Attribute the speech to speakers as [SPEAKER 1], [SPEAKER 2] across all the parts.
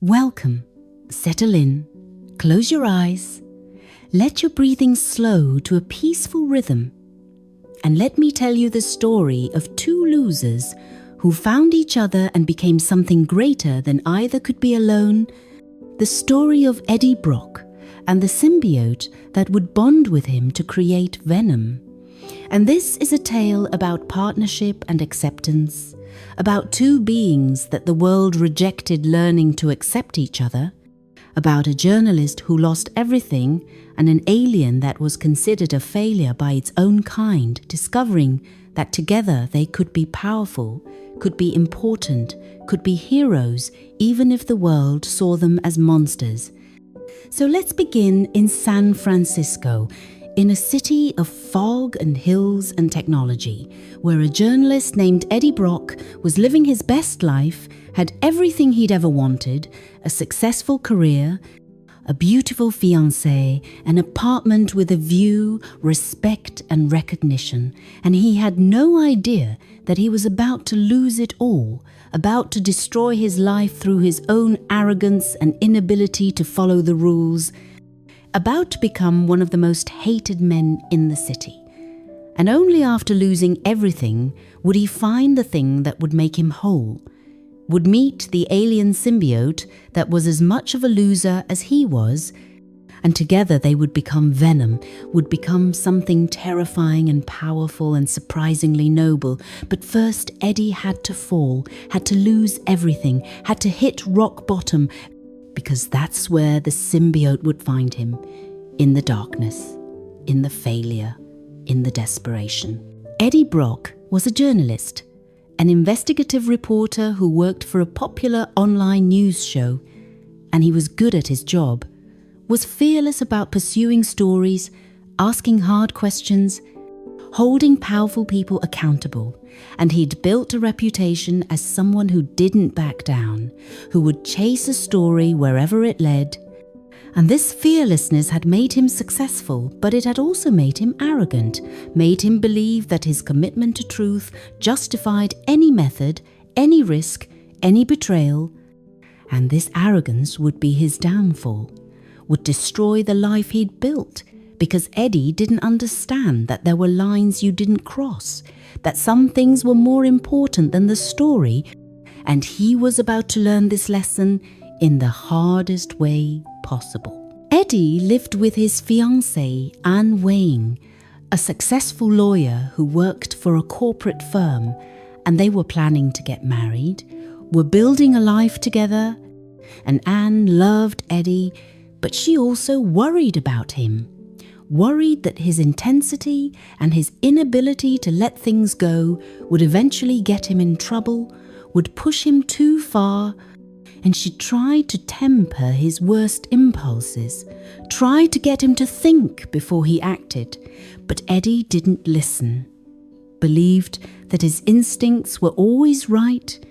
[SPEAKER 1] Welcome. Settle in, close your eyes, let your breathing slow to a peaceful rhythm, and let me tell you the story of two losers who found each other and became something greater than either could be alone. The story of Eddie Brock and the symbiote that would bond with him to create Venom. And this is a tale about partnership and acceptance, about two beings that the world rejected learning to accept each other, about a journalist who lost everything and an alien that was considered a failure by its own kind, discovering that together they could be powerful, could be important, could be heroes, even if the world saw them as monsters. So let's begin in San Francisco, in a city of fog and hills and technology, where a journalist named Eddie Brock was living his best life, had everything he'd ever wanted, a successful career, a beautiful fiancée, an apartment with a view, respect and recognition, and he had no idea that he was about to lose it all, about to destroy his life through his own arrogance and inability to follow the rules, about to become one of the most hated men in the city. And only after losing everything would he find the thing that would make him whole, would meet the alien symbiote that was as much of a loser as he was, and together they would become Venom, would become something terrifying and powerful and surprisingly noble. But first Eddie had to fall, had to lose everything, had to hit rock bottom, because that's where the symbiote would find him, in the darkness, in the failure, in the desperation. Eddie Brock was a journalist, an investigative reporter who worked for a popular online news show, and he was good at his job, was fearless about pursuing stories, asking hard questions, holding powerful people accountable, and he'd built a reputation as someone who didn't back down, who would chase a story wherever it led. And this fearlessness had made him successful, but it had also made him arrogant, made him believe that his commitment to truth justified any method, any risk, any betrayal. And this arrogance would be his downfall, would destroy the life he'd built, because Eddie didn't understand that there were lines you didn't cross, that some things were more important than the story, and he was about to learn this lesson in the hardest way possible. Eddie lived with his fiancée, Anne Wayne, a successful lawyer who worked for a corporate firm, and they were planning to get married, were building a life together, and Anne loved Eddie, but she also worried about him. Worried that his intensity and his inability to let things go would eventually get him in trouble, would push him too far, and she tried to temper his worst impulses, tried to get him to think before he acted, but Eddie didn't listen, believed that his instincts were always right,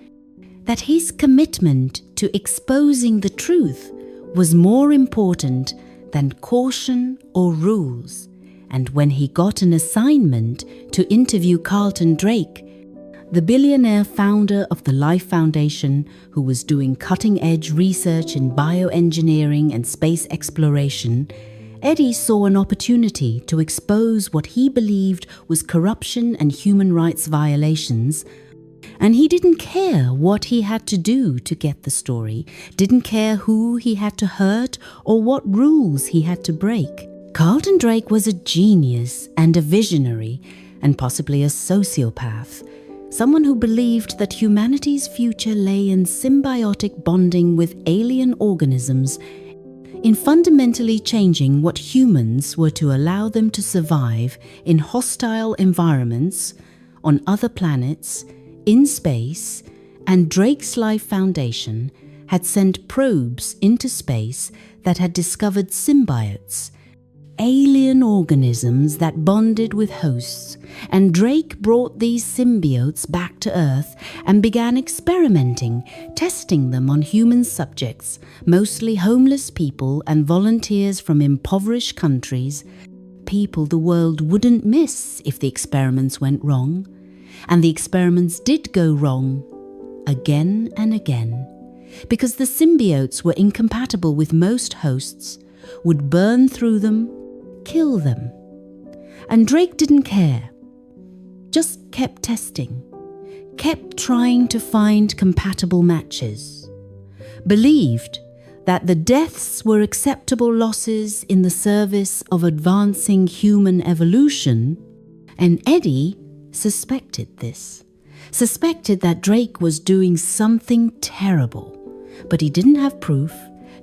[SPEAKER 1] that his commitment to exposing the truth was more important than caution or rules. And when he got an assignment to interview Carlton Drake, the billionaire founder of the Life Foundation, who was doing cutting-edge research in bioengineering and space exploration, Eddie saw an opportunity to expose what he believed was corruption and human rights violations. And he didn't care what he had to do to get the story, didn't care who he had to hurt or what rules he had to break. Carlton Drake was a genius and a visionary, and possibly a sociopath, someone who believed that humanity's future lay in symbiotic bonding with alien organisms, in fundamentally changing what humans were to allow them to survive in hostile environments, on other planets, in space. And Drake's Life Foundation had sent probes into space that had discovered symbiotes, alien organisms that bonded with hosts, and Drake brought these symbiotes back to Earth and began experimenting, testing them on human subjects, mostly homeless people and volunteers from impoverished countries, people the world wouldn't miss if the experiments went wrong. And the experiments did go wrong, again and again. because the symbiotes were incompatible with most hosts, would burn through them, kill them. And Drake didn't care, just kept testing, kept trying to find compatible matches, believed that the deaths were acceptable losses in the service of advancing human evolution, and Eddie suspected this. Suspected that Drake was doing something terrible, but he didn't have proof,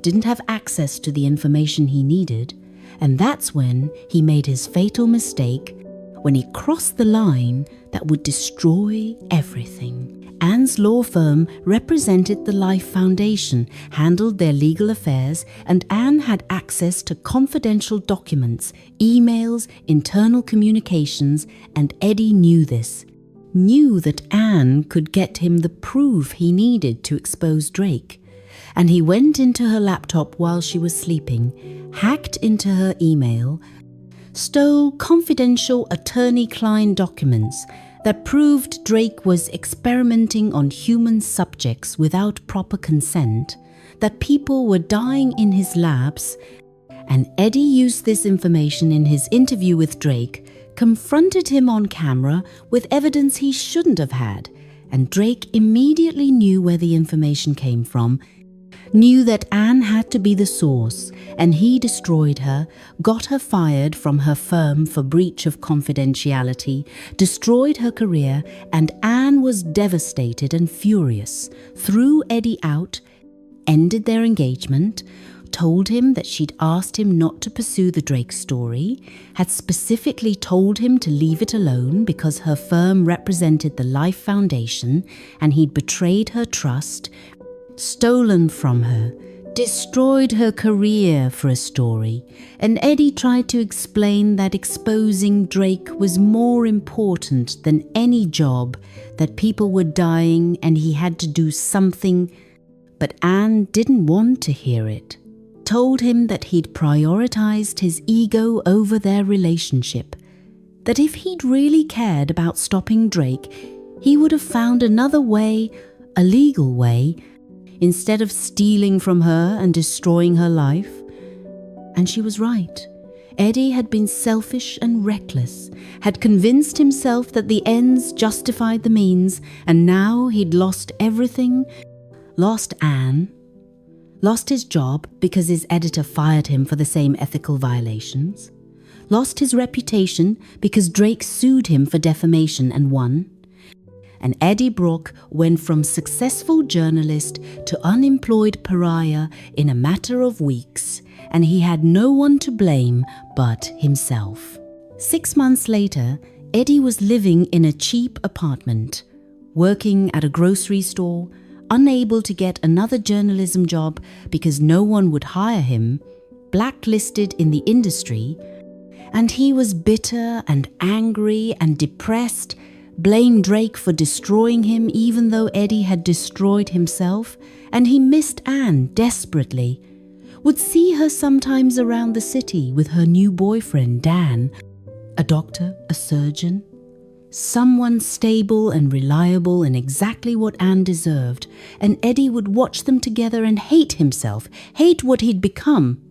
[SPEAKER 1] didn't have access to the information he needed, and that's when he made his fatal mistake, when he crossed the line that would destroy everything. Anne's law firm represented the Life Foundation, handled their legal affairs, and Anne had access to confidential documents, emails, internal communications, and Eddie knew this. Knew that Anne could get him the proof he needed to expose Drake. And he went into her laptop while she was sleeping, hacked into her email, stole confidential attorney-client documents that proved Drake was experimenting on human subjects without proper consent, that people were dying in his labs, and Eddie used this information in his interview with Drake, confronted him on camera with evidence he shouldn't have had, and Drake immediately knew where the information came from, knew that Anne had to be the source, and he destroyed her, got her fired from her firm for breach of confidentiality, destroyed her career, and Anne was devastated and furious, threw Eddie out, ended their engagement, told him that she'd asked him not to pursue the Drake story, had specifically told him to leave it alone because her firm represented the Life Foundation and he'd betrayed her trust, stolen from her, destroyed her career for a story, and Eddie tried to explain that exposing Drake was more important than any job, that people were dying and he had to do something, but Anne didn't want to hear it. Told him that he'd prioritized his ego over their relationship, that if he'd really cared about stopping Drake, he would have found another way, a legal way, instead of stealing from her and destroying her life. And she was right. Eddie had been selfish and reckless, had convinced himself that the ends justified the means, and now he'd lost everything, lost Anne, lost his job because his editor fired him for the same ethical violations, lost his reputation because Drake sued him for defamation and won. And Eddie Brock went from successful journalist to unemployed pariah in a matter of weeks, and he had no one to blame but himself. 6 months later, Eddie was living in a cheap apartment, working at a grocery store, unable to get another journalism job because no one would hire him, blacklisted in the industry, and he was bitter and angry and depressed, blamed Drake for destroying him even though Eddie had destroyed himself, and he missed Anne desperately. Would see her sometimes around the city with her new boyfriend Dan, a doctor, a surgeon, someone stable and reliable and exactly what Anne deserved, and Eddie would watch them together and hate himself, hate what he'd become,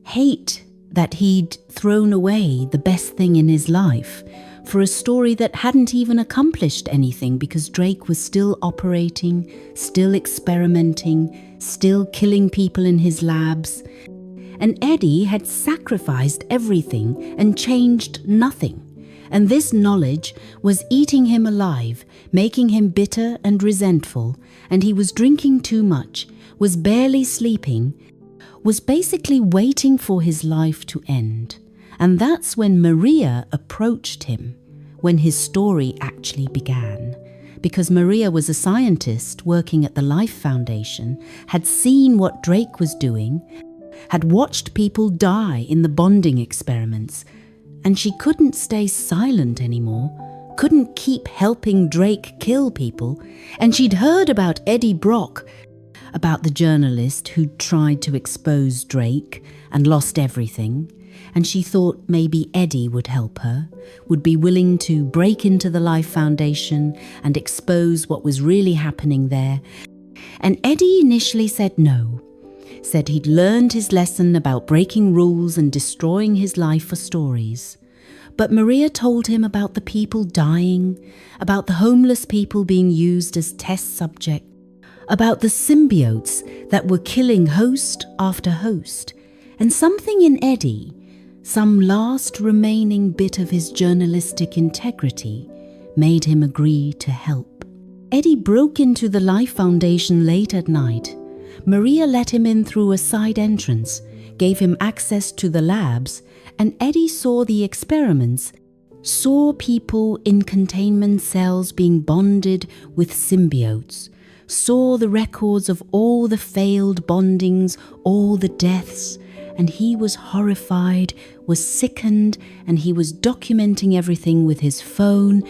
[SPEAKER 1] hate that he'd thrown away the best thing in his life for a story that hadn't even accomplished anything because Drake was still operating, still experimenting, still killing people in his labs. And Eddie had sacrificed everything and changed nothing. And this knowledge was eating him alive, making him bitter and resentful, and he was drinking too much, was barely sleeping, was basically waiting for his life to end. And that's when Maria approached him, when his story actually began. Because Maria was a scientist working at the Life Foundation, had seen what Drake was doing, had watched people die in the bonding experiments, and she couldn't stay silent anymore, couldn't keep helping Drake kill people, and she'd heard about Eddie Brock, about the journalist who'd tried to expose Drake and lost everything, and she thought maybe Eddie would help her, would be willing to break into the Life Foundation and expose what was really happening there. And Eddie initially said no, said he'd learned his lesson about breaking rules and destroying his life for stories. But Maria told him about the people dying, about the homeless people being used as test subjects, about the symbiotes that were killing host after host, and something in Eddie, some last remaining bit of his journalistic integrity, made him agree to help. Eddie broke into the Life Foundation late at night. Maria let him in through a side entrance, gave him access to the labs, and Eddie saw the experiments, saw people in containment cells being bonded with symbiotes, saw the records of all the failed bondings, all the deaths, and he was horrified, was sickened, and he was documenting everything with his phone,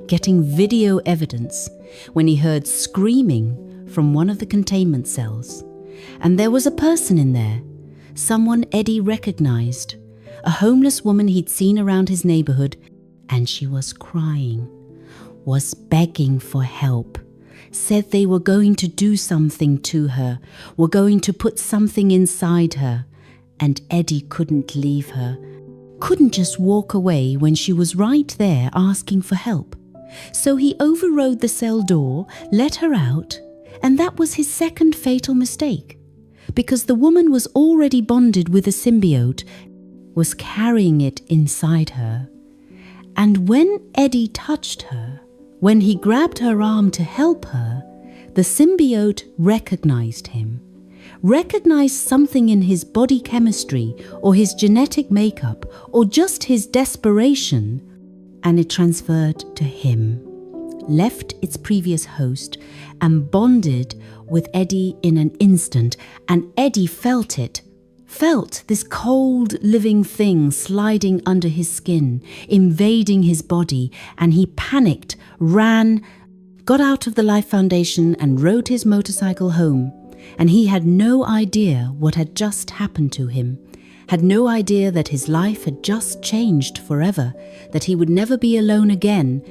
[SPEAKER 1] getting video evidence, when he heard screaming from one of the containment cells. And there was a person in there, someone Eddie recognized, a homeless woman he'd seen around his neighborhood, and she was crying, was begging for help, said they were going to do something to her, were going to put something inside her, and Eddie couldn't leave her, couldn't just walk away when she was right there asking for help. So he overrode the cell door, let her out, and that was his second fatal mistake, because the woman was already bonded with a symbiote, was carrying it inside her. And when Eddie touched her, when he grabbed her arm to help her, the symbiote recognized him, recognized something in his body chemistry or his genetic makeup or just his desperation, and it transferred to him, left its previous host, and bonded with Eddie in an instant. And Eddie felt it, felt this cold living thing sliding under his skin, invading his body, and he panicked, ran, got out of the Life Foundation and rode his motorcycle home. And he had no idea what had just happened to him, had no idea that his life had just changed forever, that he would never be alone again,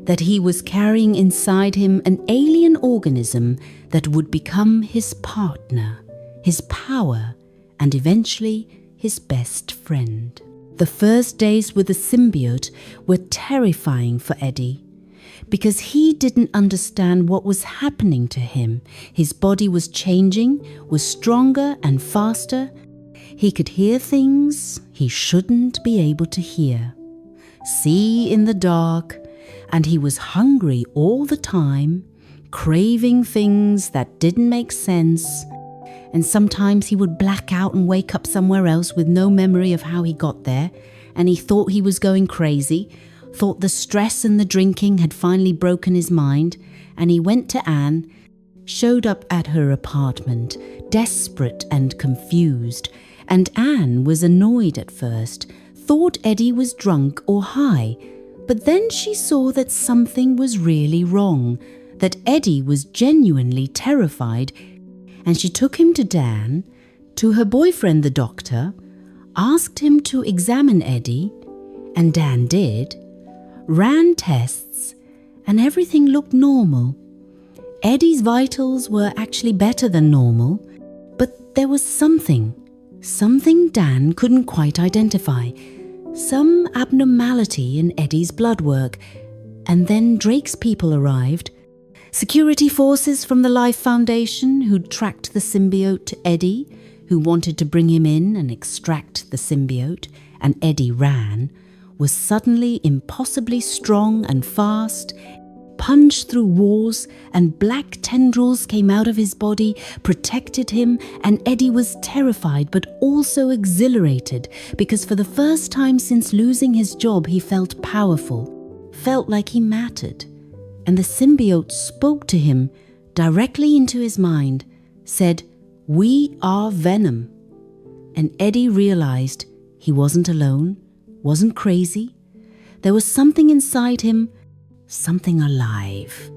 [SPEAKER 1] that he was carrying inside him an alien organism that would become his partner, his power, and eventually his best friend. The first days with the symbiote were terrifying for Eddie, because he didn't understand what was happening to him. His body was changing, was stronger and faster. He could hear things he shouldn't be able to hear, see in the dark, and he was hungry all the time, craving things that didn't make sense. And sometimes he would black out and wake up somewhere else with no memory of how he got there, and he thought he was going crazy, thought the stress and the drinking had finally broken his mind, and he went to Anne, showed up at her apartment, desperate and confused, and Anne was annoyed at first, thought Eddie was drunk or high, but then she saw that something was really wrong, that Eddie was genuinely terrified, and she took him to Dan, to her boyfriend the doctor, asked him to examine Eddie, and Dan did, ran tests, and everything looked normal. Eddie's vitals were actually better than normal, but there was something Dan couldn't quite identify, some abnormality in Eddie's blood work. And then Drake's people arrived, security forces from the Life Foundation who'd tracked the symbiote to Eddie, who wanted to bring him in and extract the symbiote, and Eddie ran, was suddenly impossibly strong and fast, punched through walls, and black tendrils came out of his body, protected him, and Eddie was terrified but also exhilarated, because for the first time since losing his job he felt powerful, felt like he mattered. And the symbiote spoke to him directly into his mind, said, "We are Venom." And Eddie realized he wasn't alone, wasn't crazy. There was something inside him, something alive,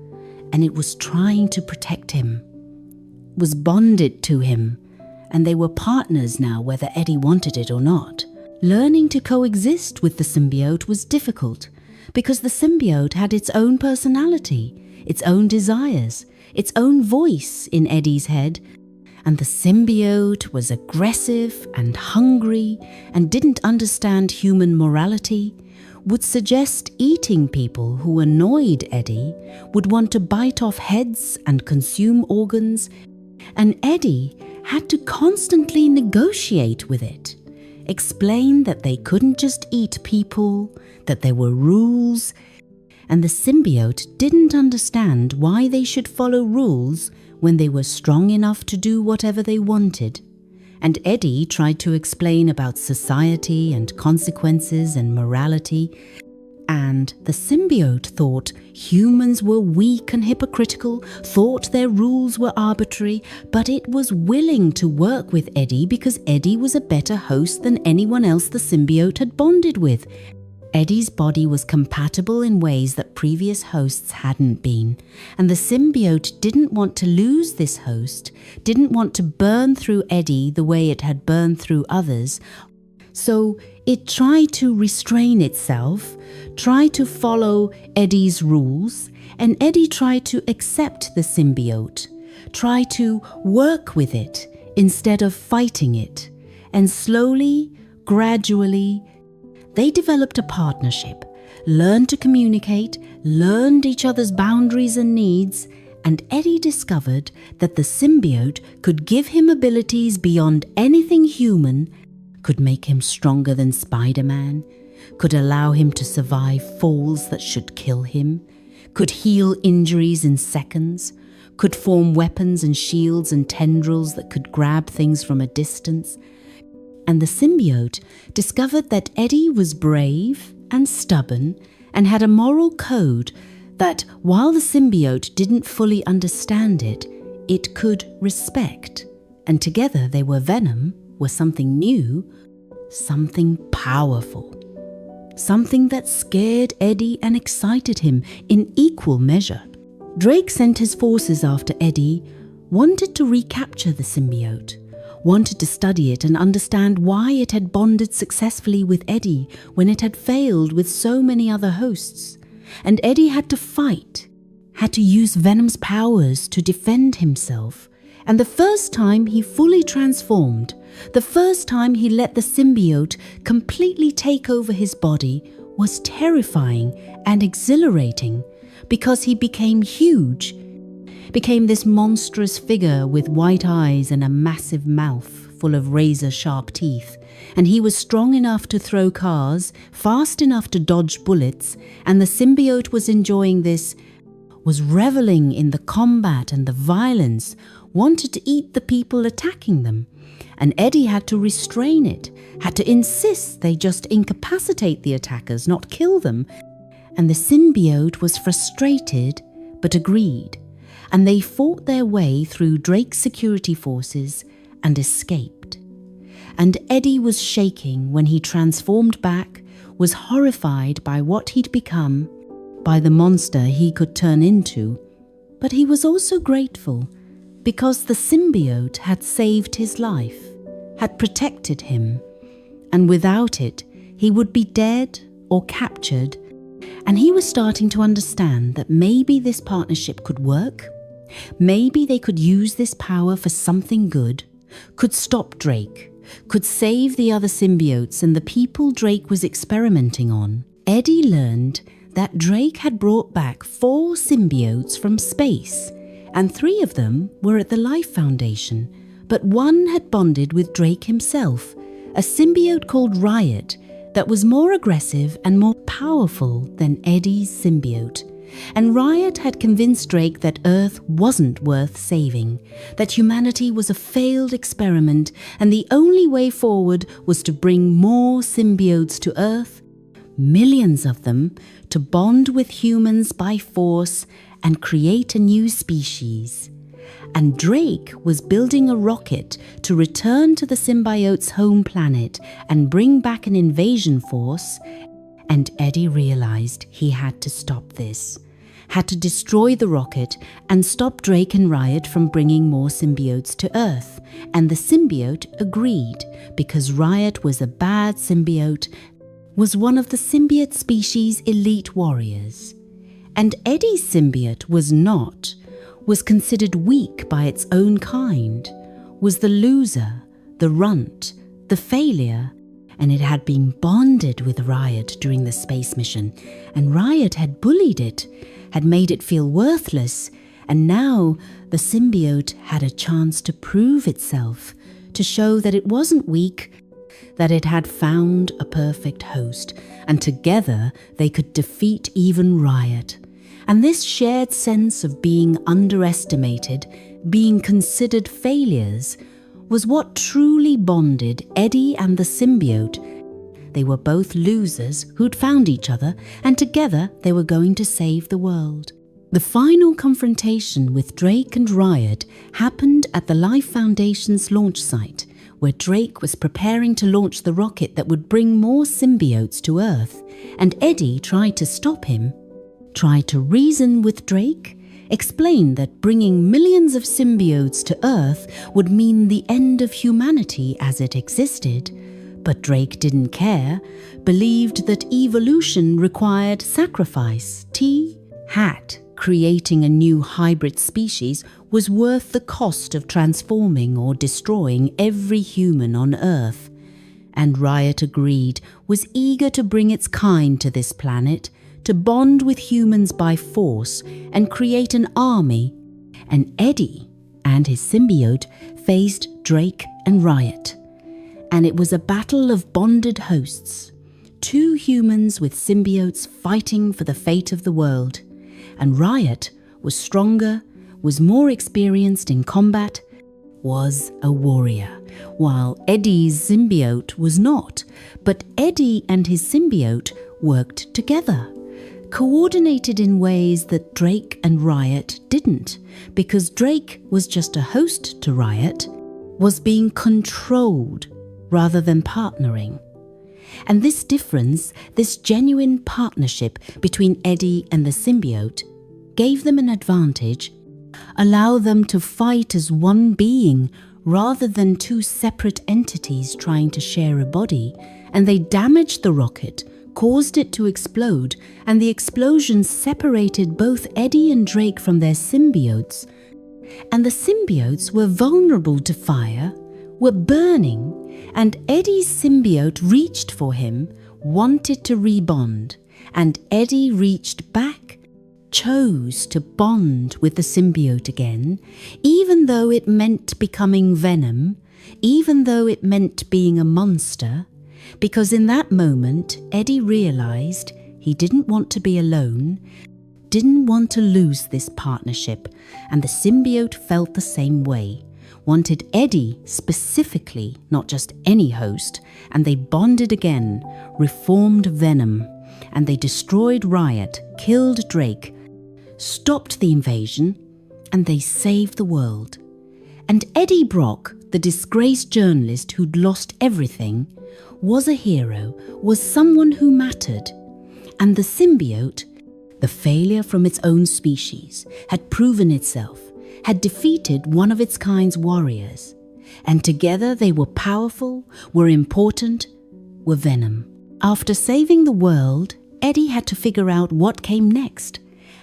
[SPEAKER 1] and it was trying to protect him, was bonded to him, and they were partners now whether Eddie wanted it or not. Learning to coexist with the symbiote was difficult, because the symbiote had its own personality, its own desires, its own voice in Eddie's head, and the symbiote was aggressive and hungry and didn't understand human morality, would suggest eating people who annoyed Eddie, would want to bite off heads and consume organs, and Eddie had to constantly negotiate with it, explain that they couldn't just eat people, that there were rules, and the symbiote didn't understand why they should follow rules when they were strong enough to do whatever they wanted. And Eddie tried to explain about society and consequences and morality, and the symbiote thought humans were weak and hypocritical, thought their rules were arbitrary, but it was willing to work with Eddie because Eddie was a better host than anyone else the symbiote had bonded with. Eddie's body was compatible in ways that previous hosts hadn't been, and the symbiote didn't want to lose this host, didn't want to burn through Eddie the way it had burned through others, so it tried to restrain itself, tried to follow Eddie's rules, and Eddie tried to accept the symbiote, try to work with it instead of fighting it, and slowly, gradually, they developed a partnership, learned to communicate, learned each other's boundaries and needs, and Eddie discovered that the symbiote could give him abilities beyond anything human, could make him stronger than Spider-Man, could allow him to survive falls that should kill him, could heal injuries in seconds, could form weapons and shields and tendrils that could grab things from a distance. And the symbiote discovered that Eddie was brave and stubborn and had a moral code that, while the symbiote didn't fully understand it, it could respect. And together they were Venom, were something new, something powerful. Something that scared Eddie and excited him in equal measure. Drake sent his forces after Eddie, wanted to recapture the symbiote, wanted to study it and understand why it had bonded successfully with Eddie when it had failed with so many other hosts. And Eddie had to fight, had to use Venom's powers to defend himself. And the first time he fully transformed, the first time he let the symbiote completely take over his body, was terrifying and exhilarating because he became huge, became this monstrous figure with white eyes and a massive mouth full of razor-sharp teeth, and he was strong enough to throw cars, fast enough to dodge bullets, and the symbiote was enjoying this, was reveling in the combat and the violence, wanted to eat the people attacking them, and Eddie had to restrain it, had to insist they just incapacitate the attackers, not kill them, and the symbiote was frustrated but agreed. And they fought their way through Drake's security forces and escaped. And Eddie was shaking when he transformed back, was horrified by what he'd become, by the monster he could turn into, but he was also grateful because the symbiote had saved his life, had protected him, and without it, he would be dead or captured, and he was starting to understand that maybe this partnership could work. Maybe they could use this power for something good, could stop Drake, could save the other symbiotes and the people Drake was experimenting on. Eddie learned that Drake had brought back 4 symbiotes from space, and 3 of them were at the Life Foundation, but one had bonded with Drake himself, a symbiote called Riot that was more aggressive and more powerful than Eddie's symbiote. And Riot had convinced Drake that Earth wasn't worth saving, that humanity was a failed experiment, and the only way forward was to bring more symbiotes to Earth, millions of them, to bond with humans by force and create a new species. And Drake was building a rocket to return to the symbiote's home planet and bring back an invasion force. And Eddie realized he had to stop this, had to destroy the rocket and stop Drake and Riot from bringing more symbiotes to Earth. And the symbiote agreed, because Riot was a bad symbiote, was one of the symbiote species' elite warriors. And Eddie's symbiote was not, was considered weak by its own kind, was the loser, the runt, the failure, and it had been bonded with Riot during the space mission, and Riot had bullied it, had made it feel worthless, and now the symbiote had a chance to prove itself, to show that it wasn't weak, that it had found a perfect host, and together they could defeat even Riot. And this shared sense of being underestimated, being considered failures, was what truly bonded Eddie and the symbiote. They were both losers who'd found each other, and together they were going to save the world. The final confrontation with Drake and Riot happened at the Life Foundation's launch site, where Drake was preparing to launch the rocket that would bring more symbiotes to Earth, and Eddie tried to stop him, tried to reason with Drake, explained that bringing millions of symbiotes to Earth would mean the end of humanity as it existed. But Drake didn't care, believed that evolution required sacrifice. Creating a new hybrid species was worth the cost of transforming or destroying every human on Earth. And Riot agreed, was eager to bring its kind to this planet, to bond with humans by force and create an army. And Eddie and his symbiote faced Drake and Riot. And it was a battle of bonded hosts. Two humans with symbiotes fighting for the fate of the world. And Riot was stronger, was more experienced in combat, was a warrior, while Eddie's symbiote was not. But Eddie and his symbiote worked together, coordinated in ways that Drake and Riot didn't, because Drake was just a host to Riot, was being controlled rather than partnering. And this difference, this genuine partnership between Eddie and the symbiote, gave them an advantage, allowed them to fight as one being rather than two separate entities trying to share a body, and they damaged the rocket, caused it to explode, and the explosion separated both Eddie and Drake from their symbiotes. And the symbiotes were vulnerable to fire, were burning, and Eddie's symbiote reached for him, wanted to rebond, and Eddie reached back, chose to bond with the symbiote again, even though it meant becoming Venom, even though it meant being a monster, because in that moment Eddie realized he didn't want to be alone, didn't want to lose this partnership, and the symbiote felt the same way. Wanted Eddie specifically, not just any host, and they bonded again, reformed Venom, and they destroyed Riot, killed Drake, stopped the invasion, and they saved the world. And Eddie Brock, the disgraced journalist who'd lost everything, was a hero, was someone who mattered. And the symbiote, the failure from its own species, had proven itself, had defeated one of its kind's warriors, and together they were powerful, were important, were Venom. After saving the world, Eddie had to figure out what came next,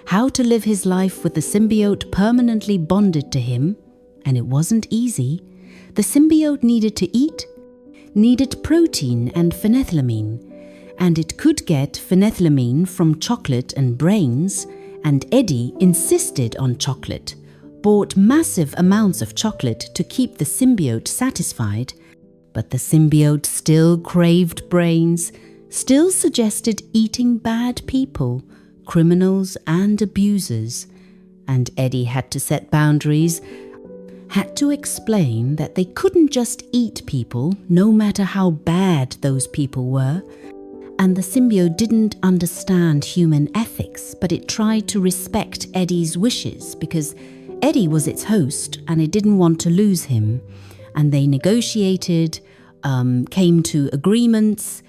[SPEAKER 1] how to live his life with the symbiote permanently bonded to him, and it wasn't easy. The symbiote needed to eat, needed protein and phenethylamine, and it could get phenethylamine from chocolate and brains, and Eddie insisted on chocolate, bought massive amounts of chocolate to keep the symbiote satisfied, but the symbiote still craved brains, still suggested eating bad people, criminals and abusers, and Eddie had to set boundaries, had to explain that they couldn't just eat people, no matter how bad those people were. And the symbiote didn't understand human ethics, but it tried to respect Eddie's wishes because Eddie was its host and it didn't want to lose him. And they negotiated, came to agreements,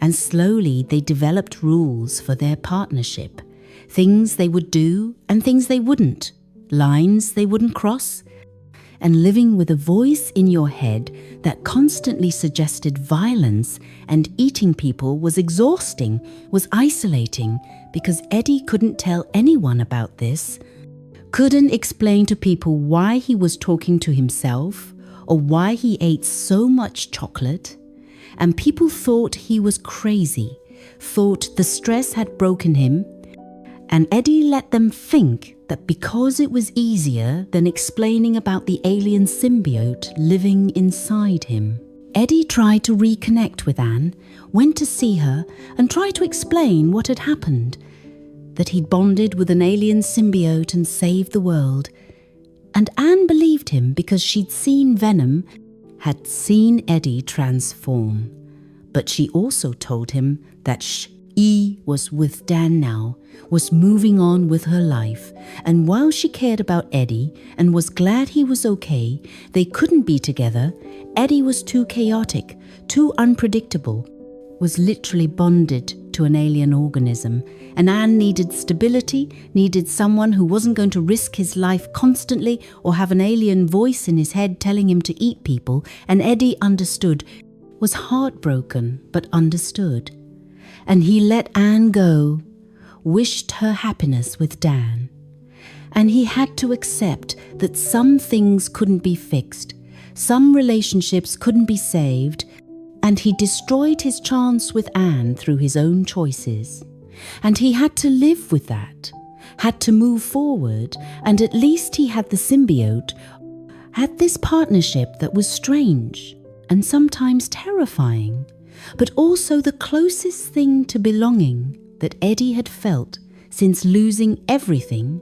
[SPEAKER 1] and slowly they developed rules for their partnership. Things they would do and things they wouldn't. Lines they wouldn't cross. And living with a voice in your head that constantly suggested violence and eating people was exhausting, was isolating, because Eddie couldn't tell anyone about this, couldn't explain to people why he was talking to himself or why he ate so much chocolate, and people thought he was crazy, thought the stress had broken him, and Eddie let them think that because it was easier than explaining about the alien symbiote living inside him. Eddie tried to reconnect with Anne, went to see her, and tried to explain what had happened, that he'd bonded with an alien symbiote and saved the world. And Anne believed him because she'd seen Venom, had seen Eddie transform. But she also told him that she was with Dan now, was moving on with her life, and while she cared about Eddie and was glad he was okay, they couldn't be together. Eddie was too chaotic, too unpredictable, was literally bonded to an alien organism, and Anne needed stability, needed someone who wasn't going to risk his life constantly or have an alien voice in his head telling him to eat people, and Eddie understood, was heartbroken but understood. And he let Anne go, wished her happiness with Dan. And he had to accept that some things couldn't be fixed, some relationships couldn't be saved, and he destroyed his chance with Anne through his own choices. And he had to live with that, had to move forward, and at least he had the symbiote, had this partnership that was strange and sometimes terrifying, but also the closest thing to belonging that Eddie had felt since losing everything.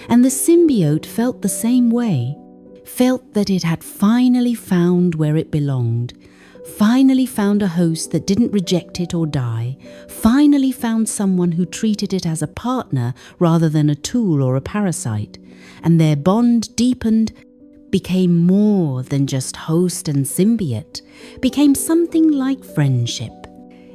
[SPEAKER 1] And the symbiote felt the same way, felt that it had finally found where it belonged, finally found a host that didn't reject it or die, finally found someone who treated it as a partner rather than a tool or a parasite, and their bond deepened, became more than just host and symbiote, became something like friendship.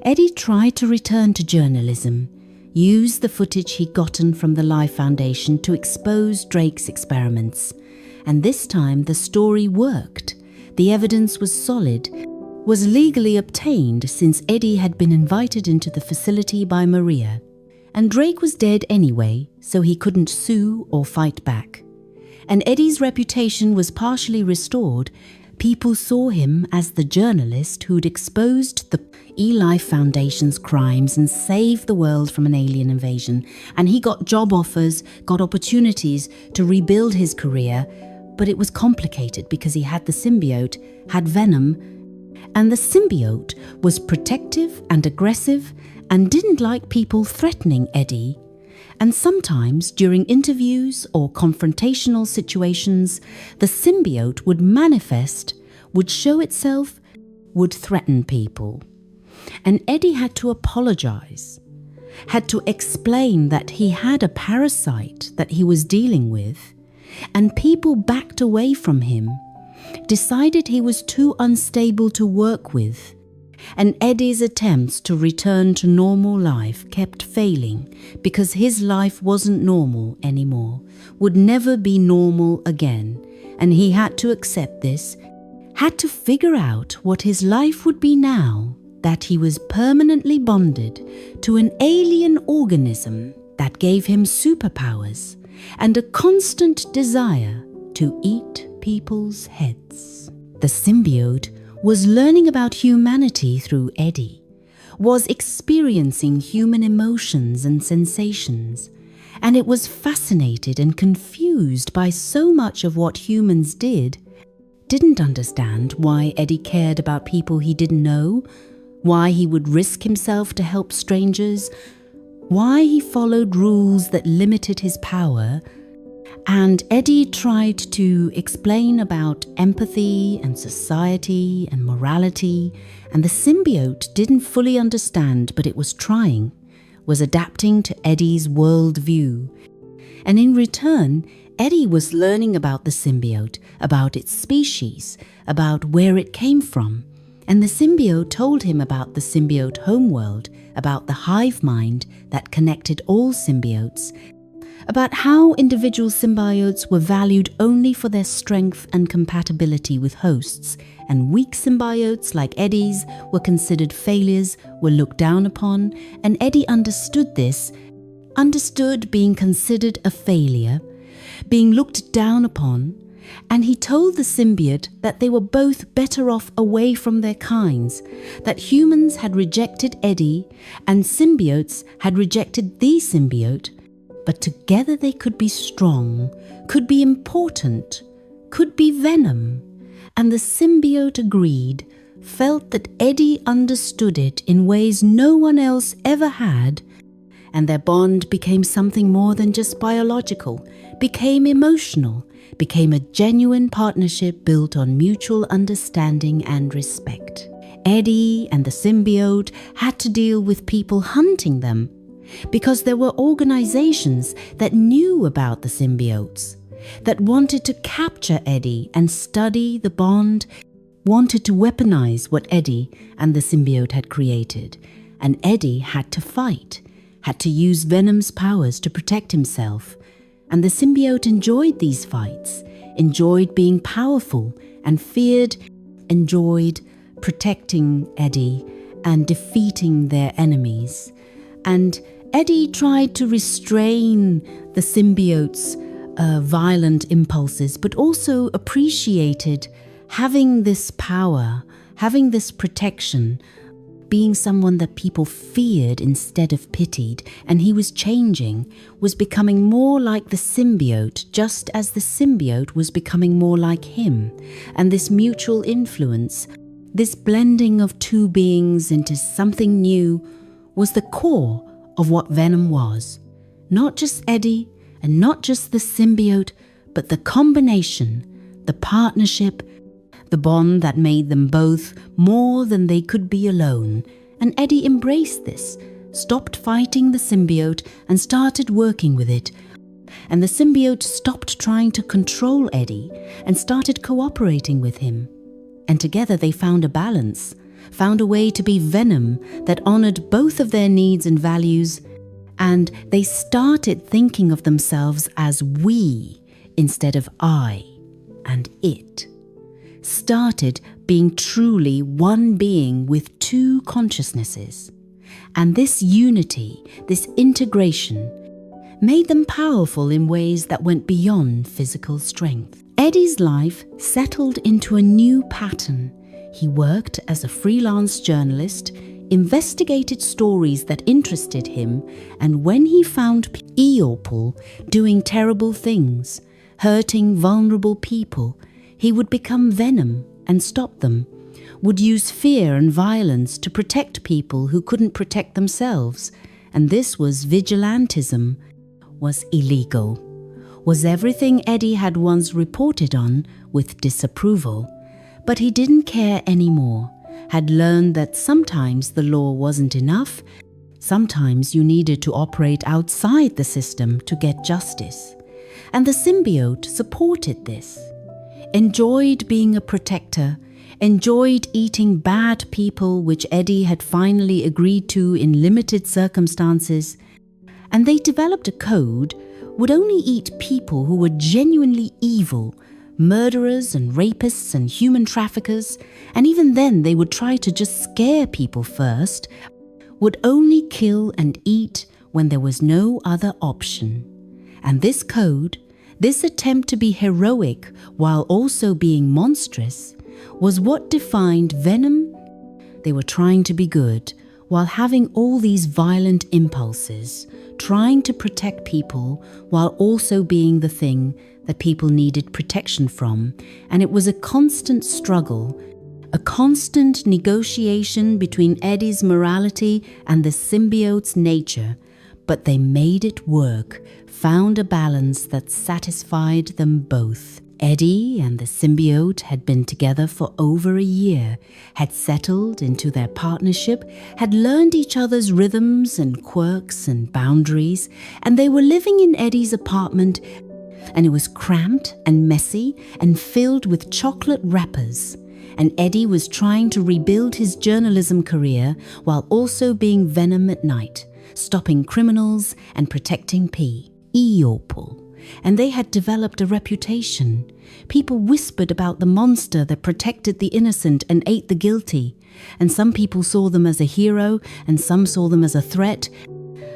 [SPEAKER 1] Eddie tried to return to journalism, use the footage he'd gotten from the Life Foundation to expose Drake's experiments. And this time the story worked. The evidence was solid, was legally obtained since Eddie had been invited into the facility by Maria. And Drake was dead anyway, so he couldn't sue or fight back. And Eddie's reputation was partially restored. People saw him as the journalist who'd exposed the Life Foundation's crimes and saved the world from an alien invasion. And he got job offers, got opportunities to rebuild his career, but it was complicated because he had the symbiote, had Venom, and the symbiote was protective and aggressive and didn't like people threatening Eddie. And sometimes, during interviews or confrontational situations, the symbiote would manifest, would show itself, would threaten people. And Eddie had to apologize, had to explain that he had a parasite that he was dealing with, and people backed away from him, decided he was too unstable to work with. And Eddie's attempts to return to normal life kept failing because his life wasn't normal anymore, would never be normal again. And he had to accept this, had to figure out what his life would be now that he was permanently bonded to an alien organism that gave him superpowers and a constant desire to eat people's heads. The symbiote was learning about humanity through Eddie, was experiencing human emotions and sensations, and it was fascinated and confused by so much of what humans did, didn't understand why Eddie cared about people he didn't know, why he would risk himself to help strangers, why he followed rules that limited his power. And Eddie tried to explain about empathy and society and morality, and the symbiote didn't fully understand, but it was trying, was adapting to Eddie's worldview. And in return, Eddie was learning about the symbiote, about its species, about where it came from. And the symbiote told him about the symbiote homeworld, about the hive mind that connected all symbiotes, about how individual symbiotes were valued only for their strength and compatibility with hosts, and weak symbiotes like Eddie's were considered failures, were looked down upon, and Eddie understood this, understood being considered a failure, being looked down upon, and he told the symbiote that they were both better off away from their kinds, that humans had rejected Eddie and symbiotes had rejected the symbiote, but together they could be strong, could be important, could be Venom. And the symbiote agreed, felt that Eddie understood it in ways no one else ever had, and their bond became something more than just biological, became emotional, became a genuine partnership built on mutual understanding and respect. Eddie and the symbiote had to deal with people hunting them, because there were organizations that knew about the symbiotes, that wanted to capture Eddie and study the bond, wanted to weaponize what Eddie and the symbiote had created. And Eddie had to fight, had to use Venom's powers to protect himself. And the symbiote enjoyed these fights, enjoyed being powerful, and enjoyed protecting Eddie and defeating their enemies. And Eddie tried to restrain the symbiote's violent impulses, but also appreciated having this power, having this protection, being someone that people feared instead of pitied. And he was changing, was becoming more like the symbiote, just as the symbiote was becoming more like him. And this mutual influence, this blending of two beings into something new, was the core of what Venom was. Not just Eddie and not just the symbiote, but the combination, the partnership, the bond that made them both more than they could be alone. And Eddie embraced this, stopped fighting the symbiote and started working with it. And the symbiote stopped trying to control Eddie and started cooperating with him. And together they found a balance, found a way to be Venom that honored both of their needs and values. And they started thinking of themselves as we instead of I and it. Started being truly one being with two consciousnesses. And this unity, this integration, made them powerful in ways that went beyond physical strength. Eddie's life settled into a new pattern. He worked as a freelance journalist, investigated stories that interested him, and when he found people doing terrible things, hurting vulnerable people, he would become Venom and stop them, would use fear and violence to protect people who couldn't protect themselves. And this was vigilantism, was illegal, was everything Eddie had once reported on with disapproval. But he didn't care anymore, had learned that sometimes the law wasn't enough, sometimes you needed to operate outside the system to get justice. And the symbiote supported this. Enjoyed being a protector, enjoyed eating bad people, which Eddie had finally agreed to in limited circumstances, and they developed a code, would only eat people who were genuinely evil, murderers and rapists and human traffickers, and even then they would try to just scare people first, would only kill and eat when there was no other option. And this code, this attempt to be heroic while also being monstrous, was what defined Venom. They were trying to be good while having all these violent impulses, trying to protect people while also being the thing that people needed protection from. And it was a constant struggle, a constant negotiation between Eddie's morality and the symbiote's nature. But they made it work, found a balance that satisfied them both. Eddie and the symbiote had been together for over a year, had settled into their partnership, had learned each other's rhythms and quirks and boundaries, and they were living in Eddie's apartment, and it was cramped and messy and filled with chocolate wrappers. And Eddie was trying to rebuild his journalism career while also being Venom at night, stopping criminals and protecting people. And they had developed a reputation. People whispered about the monster that protected the innocent and ate the guilty. And some people saw them as a hero, and some saw them as a threat.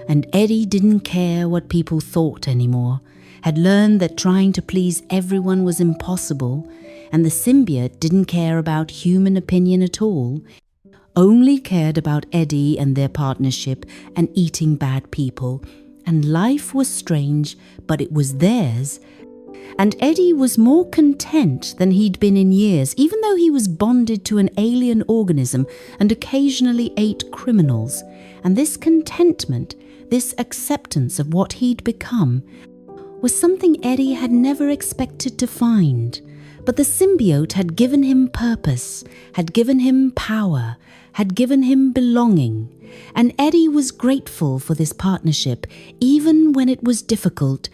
[SPEAKER 1] And Eddie didn't care what people thought anymore, had learned that trying to please everyone was impossible, and the symbiote didn't care about human opinion at all, only cared about Eddie and their partnership and eating bad people, and life was strange, but it was theirs. And Eddie was more content than he'd been in years, even though he was bonded to an alien organism and occasionally ate criminals. And this contentment, this acceptance of what he'd become, was something Eddie had never expected to find. But the symbiote had given him purpose, had given him power, had given him belonging. And Eddie was grateful for this partnership, even when it was difficult.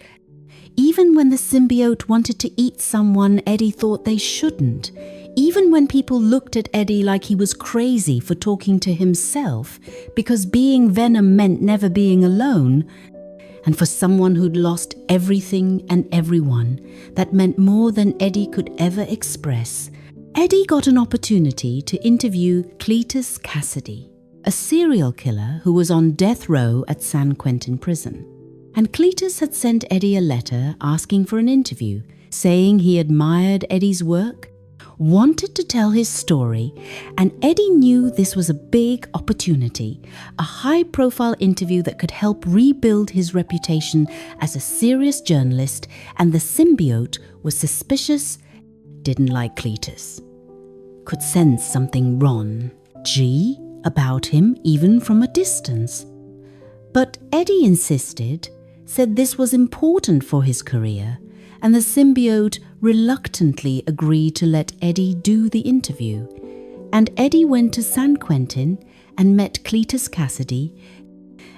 [SPEAKER 1] Even when the symbiote wanted to eat someone Eddie thought they shouldn't. Even when people looked at Eddie like he was crazy for talking to himself, because being Venom meant never being alone. And for someone who'd lost everything and everyone, that meant more than Eddie could ever express. Eddie got an opportunity to interview Cletus Cassidy, a serial killer who was on death row at San Quentin prison. And Cletus had sent Eddie a letter asking for an interview, saying he admired Eddie's work, wanted to tell his story, and Eddie knew this was a big opportunity, a high-profile interview that could help rebuild his reputation as a serious journalist, and the symbiote was suspicious, didn't like Cletus, could sense something wrong, about him even from a distance. But Eddie insisted, said this was important for his career, and the symbiote reluctantly agreed to let Eddie do the interview. And Eddie went to San Quentin and met Cletus Cassidy,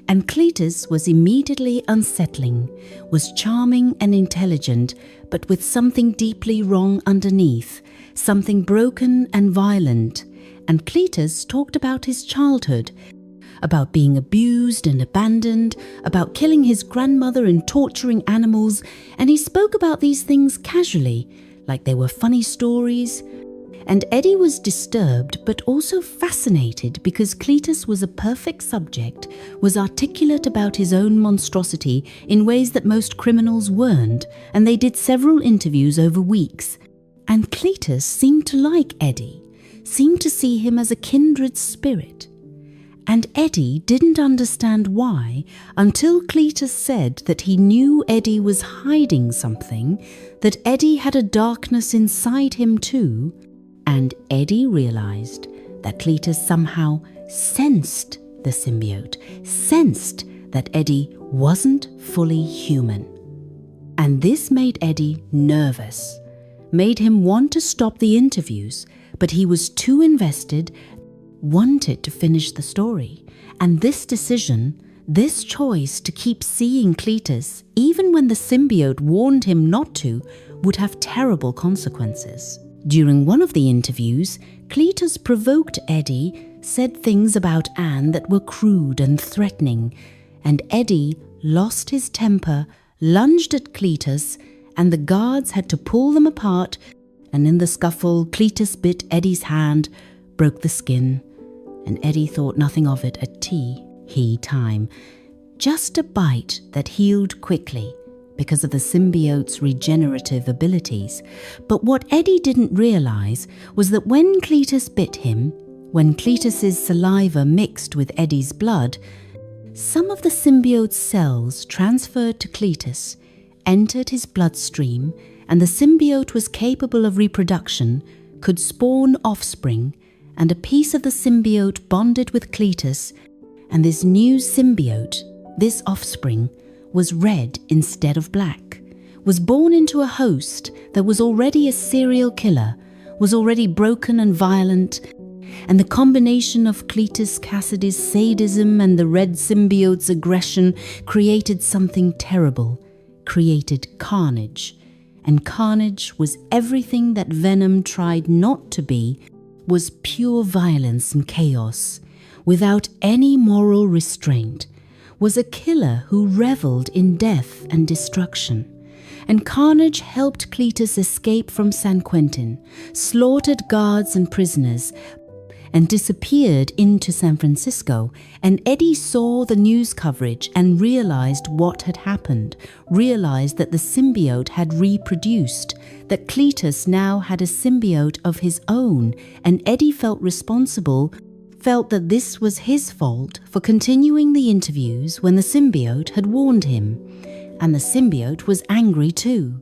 [SPEAKER 1] and Cletus was immediately unsettling, was charming and intelligent, but with something deeply wrong underneath, something broken and violent. And Cletus talked about his childhood, about being abused and abandoned, about killing his grandmother and torturing animals, and he spoke about these things casually, like they were funny stories. And Eddie was disturbed but also fascinated because Cletus was a perfect subject, was articulate about his own monstrosity in ways that most criminals weren't, and they did several interviews over weeks. And Cletus seemed to like Eddie, seemed to see him as a kindred spirit. And Eddie didn't understand why until Cletus said that he knew Eddie was hiding something, that Eddie had a darkness inside him too, and Eddie realized that Cletus somehow sensed the symbiote, sensed that Eddie wasn't fully human. And this made Eddie nervous, made him want to stop the interviews, but he was too invested, wanted to finish the story. And this decision, this choice to keep seeing Cletus, even when the symbiote warned him not to, would have terrible consequences. During one of the interviews, Cletus provoked Eddie, said things about Anne that were crude and threatening, and Eddie lost his temper, lunged at Cletus, and the guards had to pull them apart, and in the scuffle, Cletus bit Eddie's hand, broke the skin, and Eddie thought nothing of it at tea time. Just a bite that healed quickly because of the symbiote's regenerative abilities. But what Eddie didn't realize was that when Cletus bit him, when Cletus's saliva mixed with Eddie's blood, some of the symbiote's cells transferred to Cletus, entered his bloodstream, and the symbiote was capable of reproduction, could spawn offspring, and a piece of the symbiote bonded with Cletus, and this new symbiote, this offspring, was red instead of black, was born into a host that was already a serial killer, was already broken and violent, and the combination of Cletus Cassidy's sadism and the red symbiote's aggression created something terrible, created carnage. And carnage was everything that Venom tried not to be, was pure violence and chaos, without any moral restraint, was a killer who reveled in death and destruction. And Carnage helped Cletus escape from San Quentin, slaughtered guards and prisoners, and disappeared into San Francisco, and Eddie saw the news coverage and realized what had happened, realized that the symbiote had reproduced, that Cletus now had a symbiote of his own, and Eddie felt responsible, felt that this was his fault for continuing the interviews when the symbiote had warned him. And the symbiote was angry too,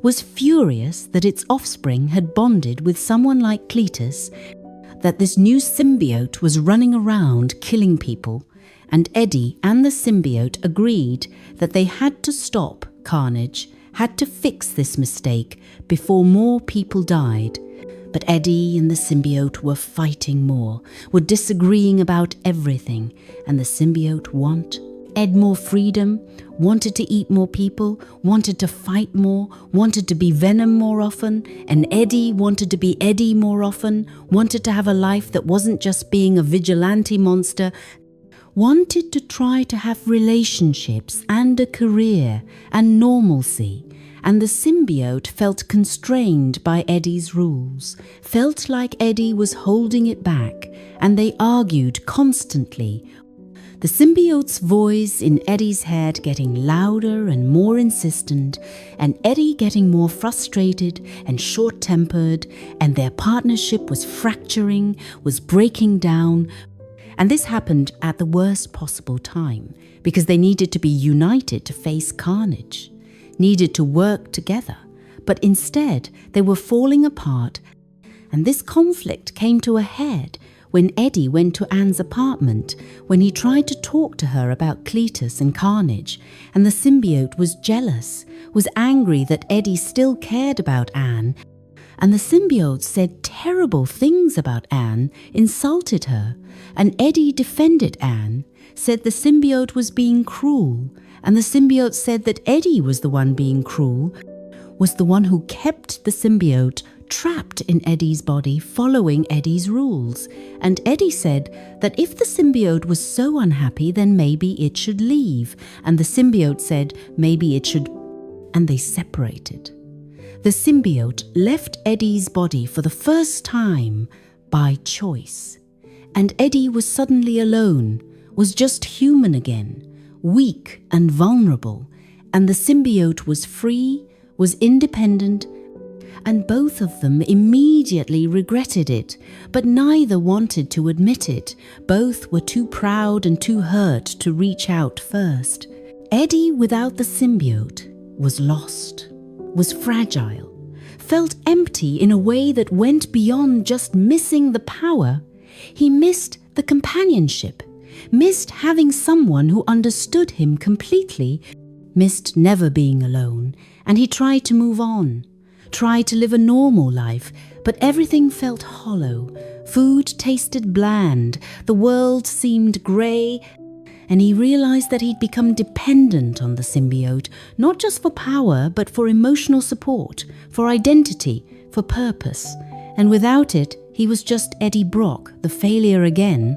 [SPEAKER 1] was furious that its offspring had bonded with someone like Cletus, that this new symbiote was running around killing people, and Eddie and the symbiote agreed that they had to stop Carnage, had to fix this mistake before more people died. But Eddie and the symbiote were fighting more, were disagreeing about everything, and the symbiote wanted more freedom, wanted to eat more people, wanted to fight more, wanted to be Venom more often, and Eddie wanted to be Eddie more often, wanted to have a life that wasn't just being a vigilante monster, wanted to try to have relationships and a career and normalcy. And the symbiote felt constrained by Eddie's rules, felt like Eddie was holding it back, and they argued constantly. The symbiote's voice in Eddie's head getting louder and more insistent, and Eddie getting more frustrated and short-tempered, and their partnership was fracturing, was breaking down. And this happened at the worst possible time, because they needed to be united to face Carnage, needed to work together, but instead they were falling apart. And this conflict came to a head when Eddie went to Anne's apartment, when he tried to talk to her about Cletus and Carnage, and the symbiote was jealous, was angry that Eddie still cared about Anne, and the symbiote said terrible things about Anne, insulted her, and Eddie defended Anne, said the symbiote was being cruel, and the symbiote said that Eddie was the one being cruel, was the one who kept the symbiote trapped in Eddie's body, following Eddie's rules. And Eddie said that if the symbiote was so unhappy, then maybe it should leave. And the symbiote said maybe it should, and they separated. The symbiote left Eddie's body for the first time by choice. And Eddie was suddenly alone, was just human again, weak and vulnerable. And the symbiote was free, was independent, and both of them immediately regretted it, but neither wanted to admit it. Both were too proud and too hurt to reach out first. Eddie, without the symbiote, was lost, was fragile, felt empty in a way that went beyond just missing the power. He missed the companionship, missed having someone who understood him completely, missed never being alone, and he tried to move on. Tried to live a normal life, but everything felt hollow. Food tasted bland, the world seemed grey, and he realized that he'd become dependent on the symbiote, not just for power, but for emotional support, for identity, for purpose. And without it, he was just Eddie Brock, the failure again,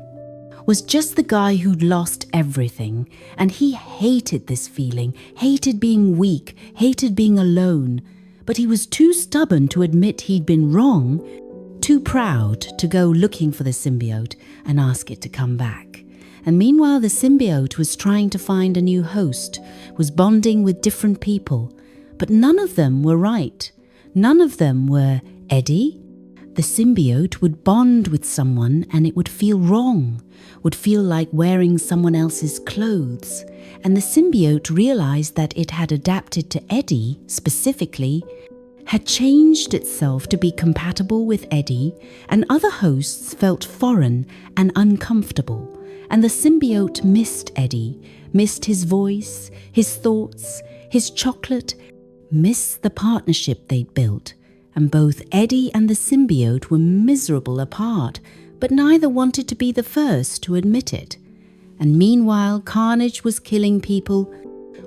[SPEAKER 1] was just the guy who'd lost everything, and he hated this feeling, hated being weak, hated being alone. But he was too stubborn to admit he'd been wrong, too proud to go looking for the symbiote and ask it to come back. And meanwhile, the symbiote was trying to find a new host, was bonding with different people, but none of them were right. None of them were Eddie. The symbiote would bond with someone and it would feel wrong, would feel like wearing someone else's clothes. And the symbiote realized that it had adapted to Eddie specifically, had changed itself to be compatible with Eddie, and other hosts felt foreign and uncomfortable. And the symbiote missed Eddie, missed his voice, his thoughts, his chocolate, missed the partnership they'd built. And both Eddie and the symbiote were miserable apart, but neither wanted to be the first to admit it. And meanwhile, Carnage was killing people,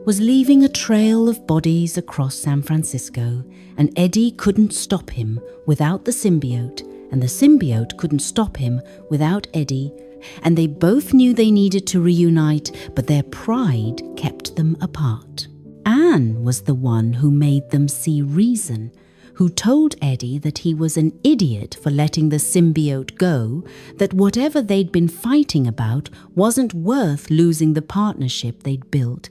[SPEAKER 1] was leaving a trail of bodies across San Francisco, and Eddie couldn't stop him without the symbiote, and the symbiote couldn't stop him without Eddie, and they both knew they needed to reunite, but their pride kept them apart. Anne was the one who made them see reason, who told Eddie that he was an idiot for letting the symbiote go, that whatever they'd been fighting about wasn't worth losing the partnership they'd built.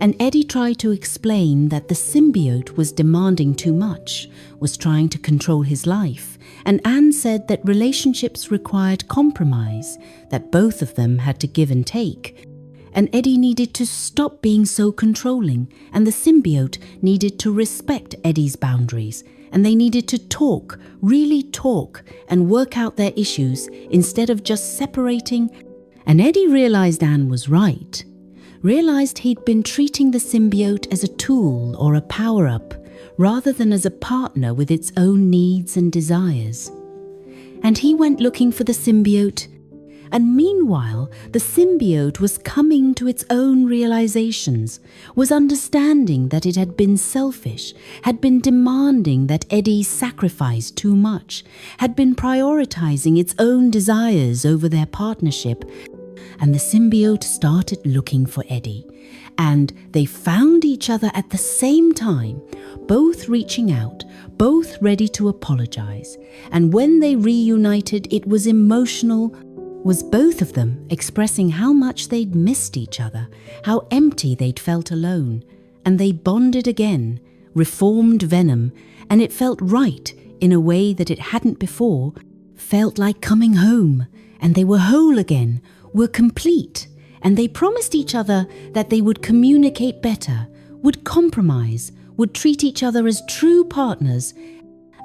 [SPEAKER 1] And Eddie tried to explain that the symbiote was demanding too much, was trying to control his life, and Anne said that relationships required compromise, that both of them had to give and take. And Eddie needed to stop being so controlling, and the symbiote needed to respect Eddie's boundaries, and they needed to talk, really talk, and work out their issues instead of just separating. And Eddie realized Anne was right, realized he'd been treating the symbiote as a tool or a power-up, rather than as a partner with its own needs and desires. And he went looking for the symbiote. And meanwhile, the symbiote was coming to its own realizations, was understanding that it had been selfish, had been demanding that Eddie sacrifice too much, had been prioritizing its own desires over their partnership. And the symbiote started looking for Eddie. And they found each other at the same time, both reaching out, both ready to apologize. And when they reunited, it was emotional, was both of them expressing how much they'd missed each other, how empty they'd felt alone. And they bonded again, reformed Venom, and it felt right in a way that it hadn't before, felt like coming home, and they were whole again, were complete, and they promised each other that they would communicate better, would compromise, would treat each other as true partners.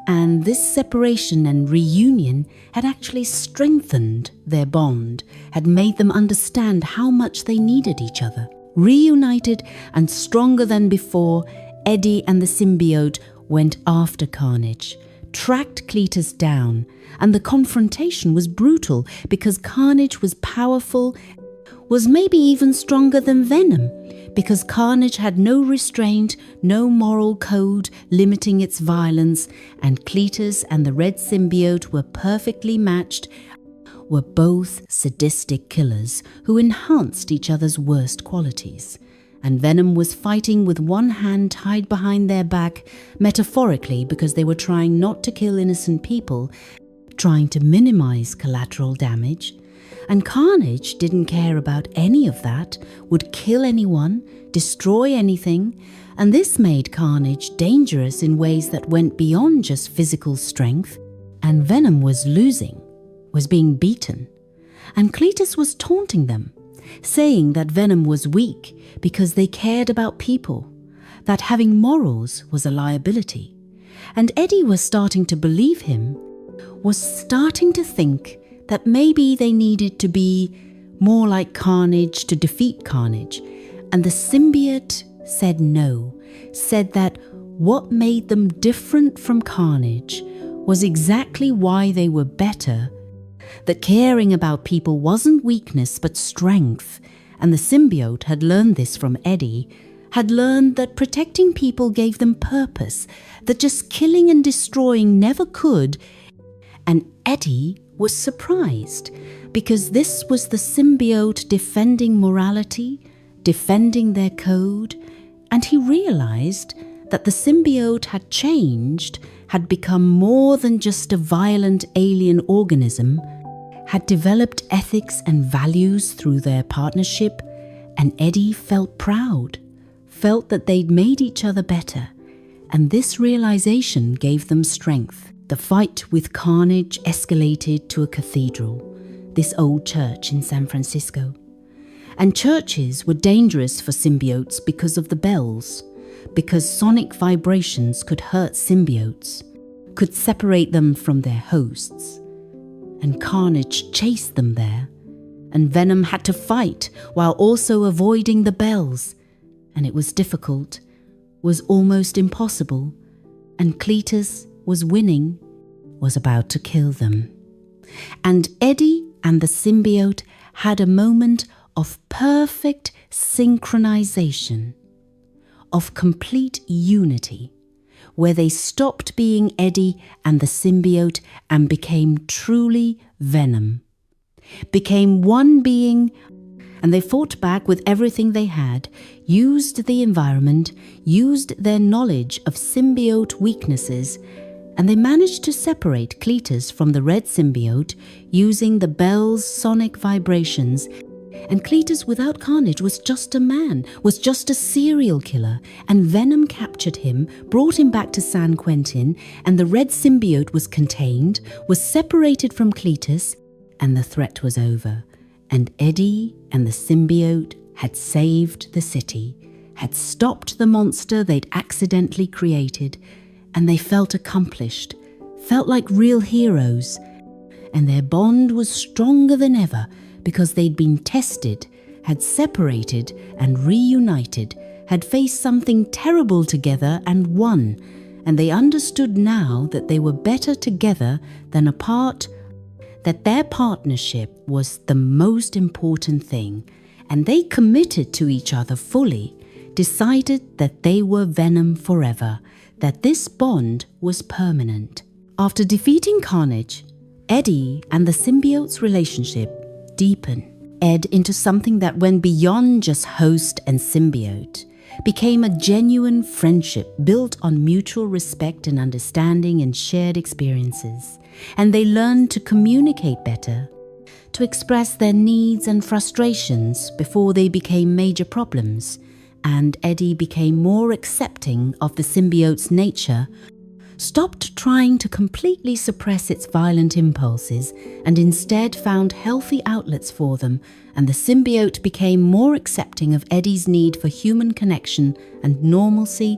[SPEAKER 1] And this separation and reunion had actually strengthened their bond, had made them understand how much they needed each other. Reunited and stronger than before, Eddie and the symbiote went after Carnage, tracked Cletus down, and the confrontation was brutal because Carnage was powerful, was maybe even stronger than Venom, because Carnage had no restraint, no moral code limiting its violence, and Cletus and the red symbiote were perfectly matched, were both sadistic killers who enhanced each other's worst qualities. And Venom was fighting with one hand tied behind their back, metaphorically because they were trying not to kill innocent people, trying to minimize collateral damage. And Carnage didn't care about any of that, would kill anyone, destroy anything, and this made Carnage dangerous in ways that went beyond just physical strength. And Venom was losing, was being beaten. And Cletus was taunting them, saying that Venom was weak because they cared about people, that having morals was a liability. And Eddie was starting to believe him, was starting to think that maybe they needed to be more like Carnage to defeat Carnage. And the symbiote said no, said that what made them different from Carnage was exactly why they were better, that caring about people wasn't weakness but strength. And the symbiote had learned this from Eddie, had learned that protecting people gave them purpose, that just killing and destroying never could. And Eddie was surprised, because this was the symbiote defending morality, defending their code, and he realized that the symbiote had changed, had become more than just a violent alien organism, had developed ethics and values through their partnership, and Eddie felt proud, felt that they'd made each other better, and this realization gave them strength. The fight with Carnage escalated to a cathedral, this old church in San Francisco. And churches were dangerous for symbiotes because of the bells, because sonic vibrations could hurt symbiotes, could separate them from their hosts. And Carnage chased them there, and Venom had to fight while also avoiding the bells. And it was difficult, was almost impossible, and Cletus was winning, was about to kill them. And Eddie and the symbiote had a moment of perfect synchronization, of complete unity, where they stopped being Eddie and the symbiote and became truly Venom, became one being And they fought back with everything they had, used the environment, used their knowledge of symbiote weaknesses, and they managed to separate Cletus from the red symbiote using the bell's sonic vibrations. And Cletus without carnage was just a man, was just a serial killer, and Venom captured him, brought him back to San Quentin, and the red symbiote was contained, was separated from Cletus, and the threat was over. And Eddie and the symbiote had saved the city, had stopped the monster they'd accidentally created, and they felt accomplished, felt like real heroes. And their bond was stronger than ever because they'd been tested, had separated and reunited, had faced something terrible together and won. And they understood now that they were better together than apart, that their partnership was the most important thing, and they committed to each other fully, decided that they were Venom forever, that this bond was permanent. After defeating Carnage, Eddie and the symbiote's relationship deepened. Ed into something that went beyond just host and symbiote, became a genuine friendship built on mutual respect and understanding and shared experiences. And they learned to communicate better, to express their needs and frustrations before they became major problems. And Eddie became more accepting of the symbiote's nature, stopped trying to completely suppress its violent impulses, and instead found healthy outlets for them, and the symbiote became more accepting of Eddie's need for human connection and normalcy,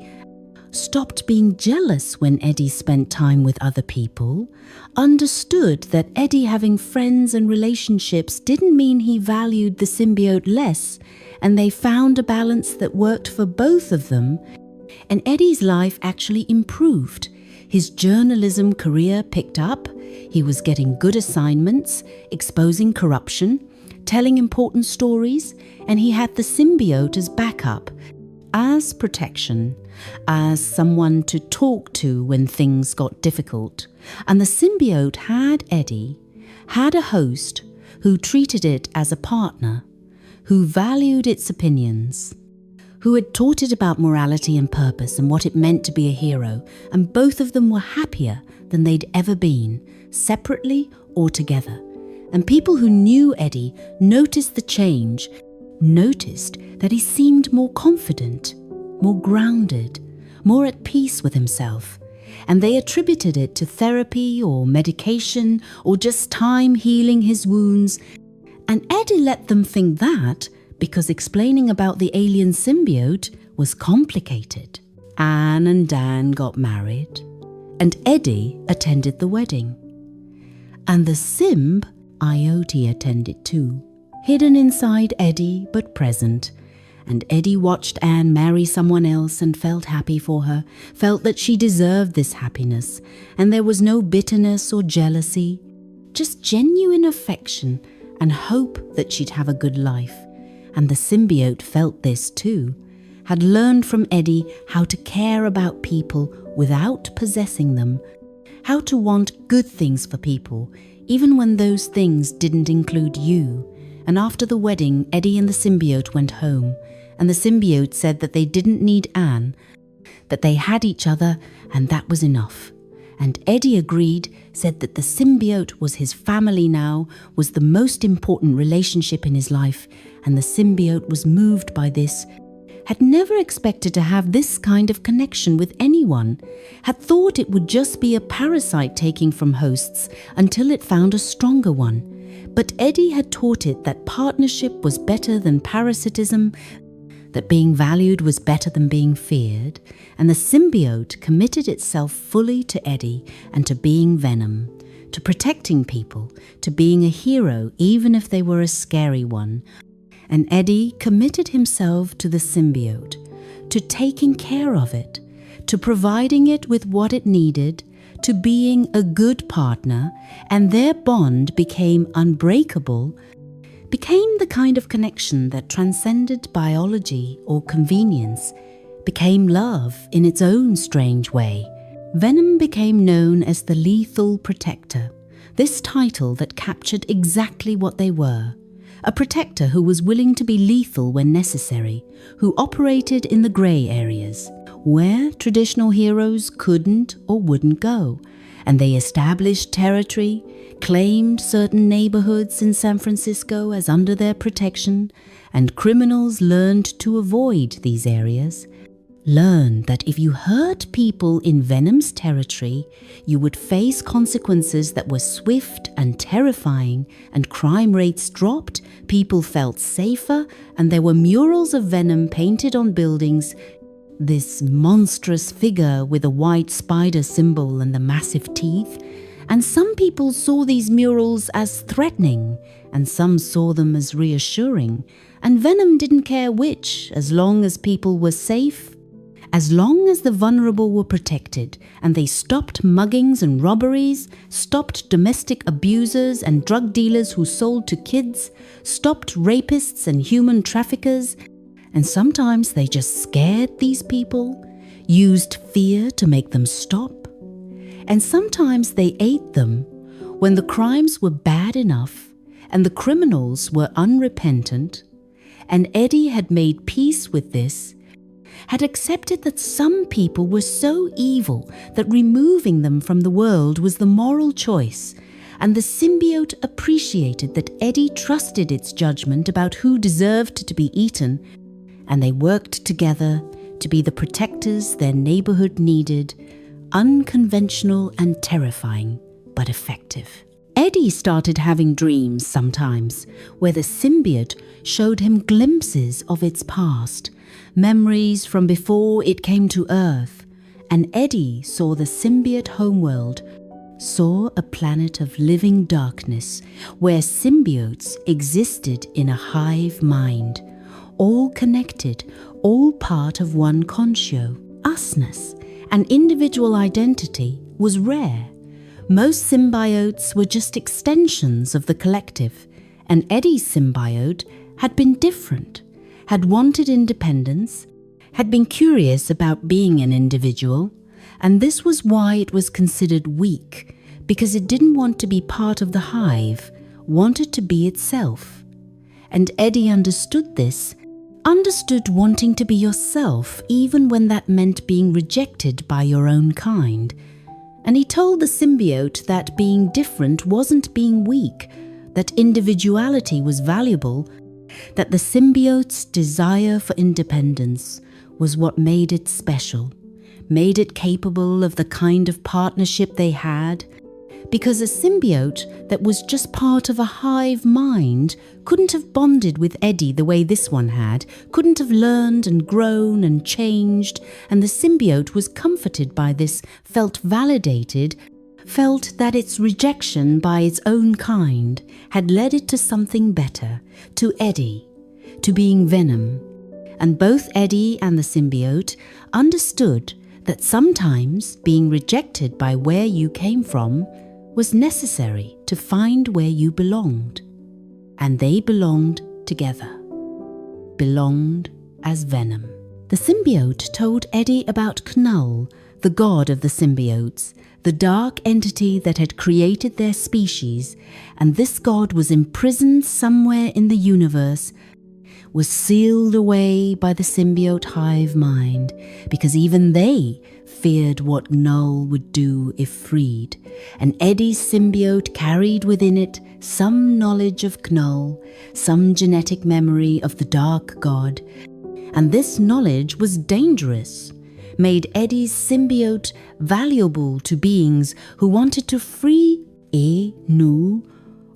[SPEAKER 1] stopped being jealous when Eddie spent time with other people, understood that Eddie having friends and relationships didn't mean he valued the symbiote less, and they found a balance that worked for both of them, and Eddie's life actually improved. His journalism career picked up, he was getting good assignments, exposing corruption, telling important stories, and he had the symbiote as backup, as protection, as someone to talk to when things got difficult. And the symbiote had Eddie, had a host who treated it as a partner, who valued its opinions, who had taught it about morality and purpose and what it meant to be a hero, and both of them were happier than they'd ever been, separately or together. And people who knew Eddie noticed the change, noticed that he seemed more confident, more grounded, more at peace with himself, and they attributed it to therapy or medication or just time healing his wounds. And Eddie let them think that because explaining about the alien symbiote was complicated. Anne and Dan got married, and Eddie attended the wedding. And the Symb, IoT attended too, hidden inside Eddie but present. And Eddie watched Anne marry someone else and felt happy for her, felt that she deserved this happiness, and there was no bitterness or jealousy, just genuine affection and hope that she'd have a good life. And the symbiote felt this too, had learned from Eddie how to care about people without possessing them, how to want good things for people, even when those things didn't include you. And after the wedding, Eddie and the symbiote went home, and the symbiote said that they didn't need Anne, that they had each other, and that was enough. And Eddie agreed, said that the symbiote was his family now, was the most important relationship in his life, and the symbiote was moved by this, had never expected to have this kind of connection with anyone, had thought it would just be a parasite taking from hosts until it found a stronger one. But Eddie had taught it that partnership was better than parasitism, that being valued was better than being feared, and the symbiote committed itself fully to Eddie and to being Venom, to protecting people, to being a hero even if they were a scary one. And Eddie committed himself to the symbiote, to taking care of it, to providing it with what it needed, to being a good partner, and their bond became unbreakable, became the kind of connection that transcended biology or convenience, became love in its own strange way. Venom became known as the Lethal Protector, this title that captured exactly what they were, a protector who was willing to be lethal when necessary, who operated in the grey areas, where traditional heroes couldn't or wouldn't go, and they established territory, claimed certain neighborhoods in San Francisco as under their protection, and criminals learned to avoid these areas. Learn that if you hurt people in Venom's territory, you would face consequences that were swift and terrifying, and crime rates dropped, people felt safer, and there were murals of Venom painted on buildings. This monstrous figure with a white spider symbol and the massive teeth. And some people saw these murals as threatening, and some saw them as reassuring. And Venom didn't care which, as long as people were safe, as long as the vulnerable were protected, and they stopped muggings and robberies, stopped domestic abusers and drug dealers who sold to kids, stopped rapists and human traffickers. And sometimes they just scared these people, used fear to make them stop. And sometimes they ate them when the crimes were bad enough and the criminals were unrepentant. And Eddie had made peace with this, had accepted that some people were so evil that removing them from the world was the moral choice. And the symbiote appreciated that Eddie trusted its judgment about who deserved to be eaten, and they worked together to be the protectors their neighborhood needed, unconventional and terrifying, but effective. Eddie started having dreams sometimes, where the symbiote showed him glimpses of its past, memories from before it came to Earth, and Eddie saw the symbiote homeworld, saw a planet of living darkness, where symbiotes existed in a hive mind, all connected, all part of one conscio. Usness, an individual identity, was rare. Most symbiotes were just extensions of the collective, and Eddie's symbiote had been different, had wanted independence, had been curious about being an individual, and this was why it was considered weak, because it didn't want to be part of the hive, wanted to be itself. And Eddie understood this, understood wanting to be yourself even when that meant being rejected by your own kind. And he told the symbiote that being different wasn't being weak, that individuality was valuable, that the symbiote's desire for independence was what made it special, made it capable of the kind of partnership they had, because a symbiote that was just part of a hive mind couldn't have bonded with Eddie the way this one had, couldn't have learned and grown and changed, and the symbiote was comforted by this, felt validated, felt that its rejection by its own kind had led it to something better, to Eddie, to being Venom. And both Eddie and the symbiote understood that sometimes being rejected by where you came from was necessary to find where you belonged. And they belonged together, belonged as Venom. The symbiote told Eddie about Knull, the god of the symbiotes, the dark entity that had created their species, and this god was imprisoned somewhere in the universe, was sealed away by the symbiote hive mind, because even they feared what Knull would do if freed, and Eddie's symbiote carried within it some knowledge of Knull, some genetic memory of the dark god, and this knowledge was dangerous, made Eddie's symbiote valuable to beings who wanted to free Nu,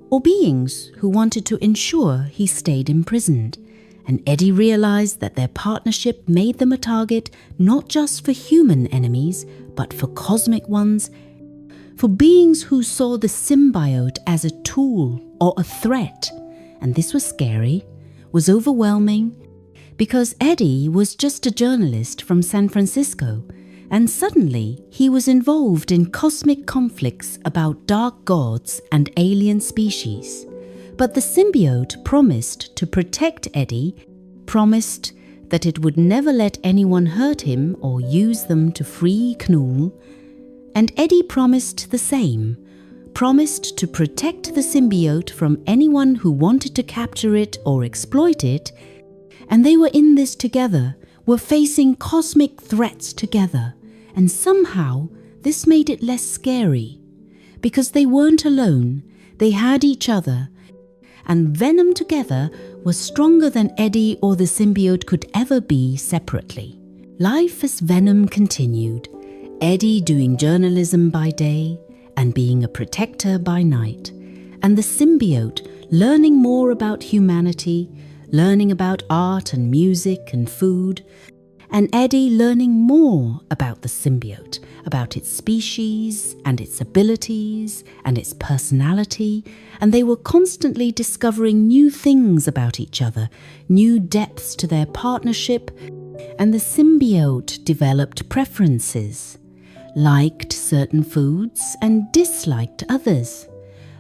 [SPEAKER 1] or beings who wanted to ensure he stayed imprisoned. And Eddie realized that their partnership made them a target not just for human enemies, but for cosmic ones, for beings who saw the symbiote as a tool or a threat. And this was scary, was overwhelming, because Eddie was just a journalist from San Francisco, and suddenly he was involved in cosmic conflicts about dark gods and alien species. But the symbiote promised to protect Eddie, promised that it would never let anyone hurt him or use them to free Knull, and Eddie promised the same, promised to protect the symbiote from anyone who wanted to capture it or exploit it, and they were in this together, were facing cosmic threats together, and somehow this made it less scary. Because they weren't alone, they had each other, and Venom together was stronger than Eddie or the symbiote could ever be separately. Life as Venom continued, Eddie doing journalism by day and being a protector by night, and the symbiote learning more about humanity, learning about art and music and food, and Eddie learning more about the symbiote, about its species and its abilities and its personality, and they were constantly discovering new things about each other, new depths to their partnership, and the symbiote developed preferences, liked certain foods and disliked others,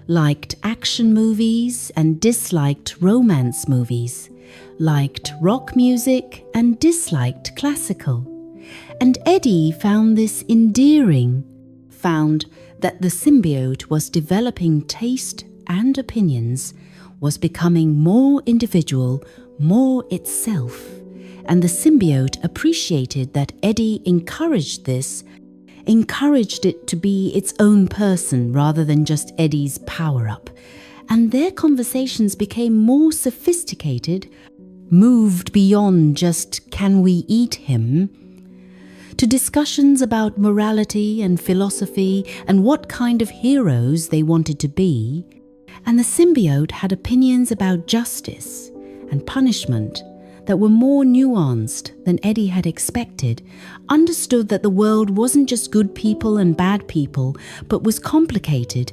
[SPEAKER 1] liked action movies and disliked romance movies, liked rock music and disliked classical. And Eddie found this endearing, found that the symbiote was developing taste and opinions, was becoming more individual, more itself. And the symbiote appreciated that Eddie encouraged this, encouraged it to be its own person rather than just Eddie's power-up. And their conversations became more sophisticated, moved beyond just "can we eat him?" to discussions about morality and philosophy and what kind of heroes they wanted to be. And the symbiote had opinions about justice and punishment that were more nuanced than Eddie had expected, understood that the world wasn't just good people and bad people, but was complicated.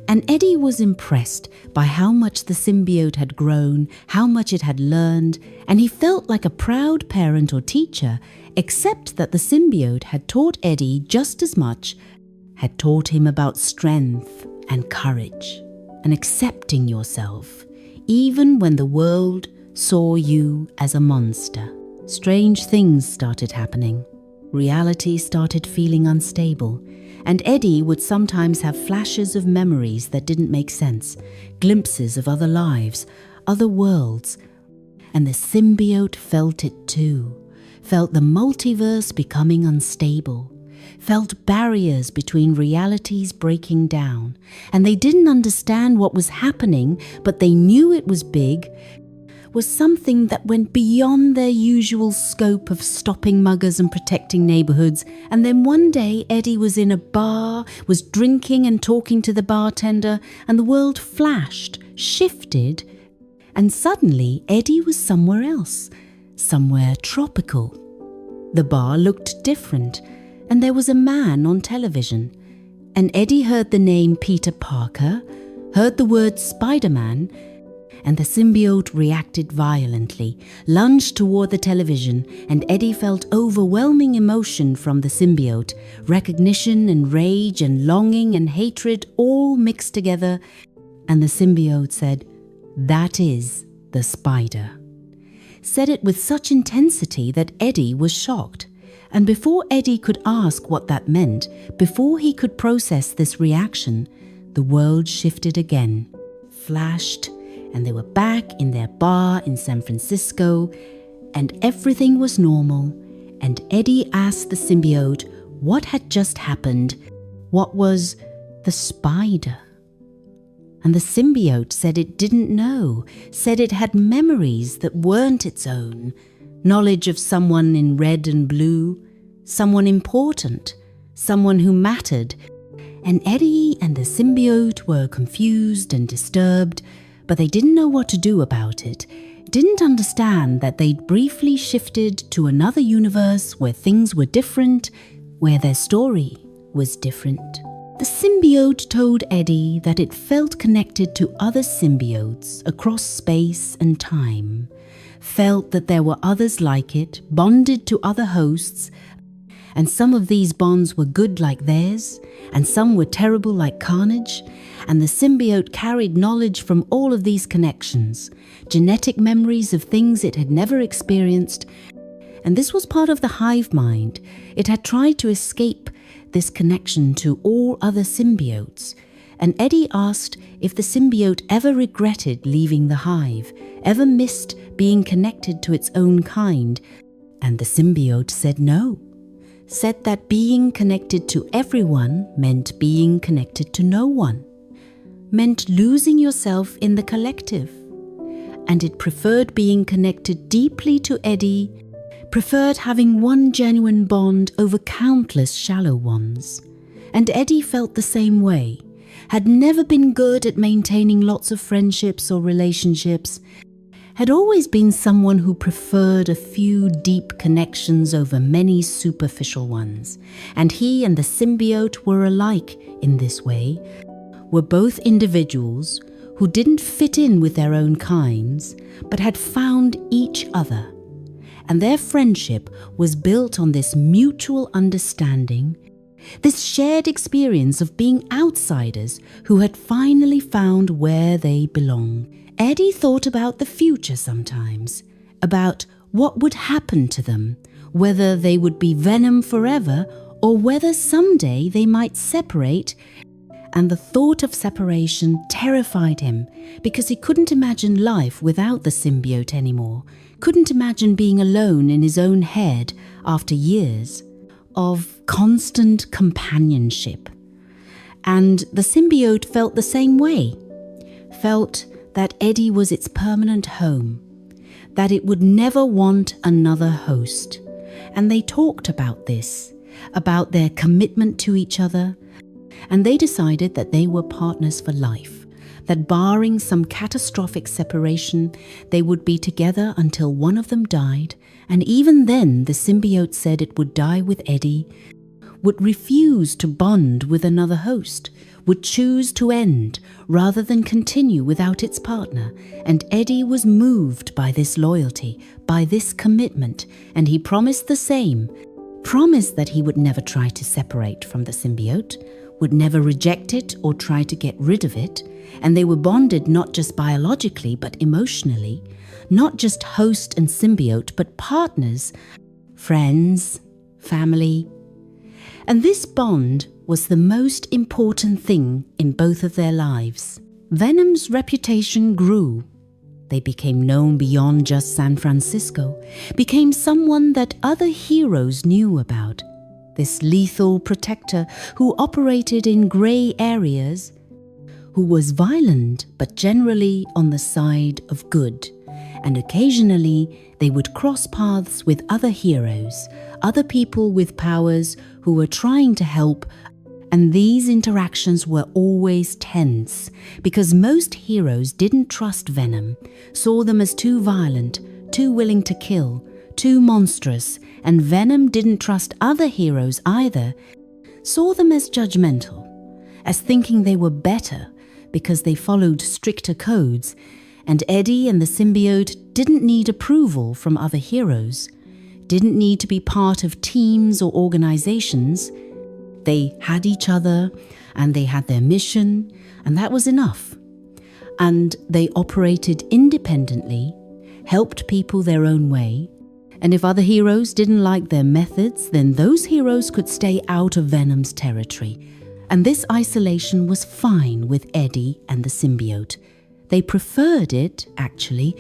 [SPEAKER 1] And Eddie was impressed by how much the symbiote had grown, how much it had learned, and he felt like a proud parent or teacher, except that the symbiote had taught Eddie just as much, had taught him about strength and courage, and accepting yourself, even when the world saw you as a monster. Strange things started happening. Reality started feeling unstable, and Eddie would sometimes have flashes of memories that didn't make sense, glimpses of other lives, other worlds, and the symbiote felt it too, felt the multiverse becoming unstable, felt barriers between realities breaking down, and they didn't understand what was happening, but they knew it was big, was something that went beyond their usual scope of stopping muggers and protecting neighborhoods. And then one day Eddie was in a bar, was drinking and talking to the bartender, and the world flashed, shifted, and suddenly Eddie was somewhere else, somewhere tropical. The bar looked different, and there was a man on television, and Eddie heard the name Peter Parker, heard the word Spider-Man, and the symbiote reacted violently, lunged toward the television, and Eddie felt overwhelming emotion from the symbiote, recognition and rage and longing and hatred all mixed together, and the symbiote said, "That is the spider." Said it with such intensity that Eddie was shocked. And before Eddie could ask what that meant, before he could process this reaction, the world shifted again, flashed, and they were back in their bar in San Francisco, and everything was normal, and Eddie asked the symbiote what had just happened, what was the spider. And the symbiote said it didn't know, said it had memories that weren't its own, knowledge of someone in red and blue, someone important, someone who mattered, and Eddie and the symbiote were confused and disturbed, but they didn't know what to do about it, didn't understand that they'd briefly shifted to another universe where things were different, where their story was different. The symbiote told Eddie that it felt connected to other symbiotes across space and time, felt that there were others like it, bonded to other hosts, and some of these bonds were good like theirs, and some were terrible like Carnage, and the symbiote carried knowledge from all of these connections, genetic memories of things it had never experienced, and this was part of the hive mind. It had tried to escape this connection to all other symbiotes, and Eddie asked if the symbiote ever regretted leaving the hive, ever missed being connected to its own kind, and the symbiote said no, said that being connected to everyone meant being connected to no one, meant losing yourself in the collective, and it preferred being connected deeply to Eddie, preferred having one genuine bond over countless shallow ones. And Eddie felt the same way, had never been good at maintaining lots of friendships or relationships, had always been someone who preferred a few deep connections over many superficial ones. And he and the symbiote were alike in this way, were both individuals who didn't fit in with their own kinds, but had found each other. And their friendship was built on this mutual understanding, this shared experience of being outsiders who had finally found where they belong. Eddie thought about the future sometimes, about what would happen to them, whether they would be Venom forever or whether someday they might separate, and the thought of separation terrified him because he couldn't imagine life without the symbiote anymore, couldn't imagine being alone in his own head after years of constant companionship. And the symbiote felt the same way, felt that Eddie was its permanent home, that it would never want another host. And they talked about this, about their commitment to each other, and they decided that they were partners for life, that barring some catastrophic separation, they would be together until one of them died, and even then the symbiote said it would die with Eddie, would refuse to bond with another host, would choose to end rather than continue without its partner. And Eddie was moved by this loyalty, by this commitment, and he promised the same, promised that he would never try to separate from the symbiote, would never reject it or try to get rid of it. And they were bonded not just biologically but emotionally, not just host and symbiote but partners, friends, family. And this bond was the most important thing in both of their lives. Venom's reputation grew. They became known beyond just San Francisco, became someone that other heroes knew about. This lethal protector who operated in grey areas, who was violent but generally on the side of good. And occasionally they would cross paths with other heroes, other people with powers who were trying to help, and these interactions were always tense because most heroes didn't trust Venom, saw them as too violent, too willing to kill, too monstrous, and Venom didn't trust other heroes either, saw them as judgmental, as thinking they were better because they followed stricter codes, and Eddie and the symbiote didn't need approval from other heroes, didn't need to be part of teams or organizations. They had each other and they had their mission, and that was enough. And they operated independently, helped people their own way, and if other heroes didn't like their methods, then those heroes could stay out of Venom's territory. And this isolation was fine with Eddie and the symbiote. They preferred it, actually,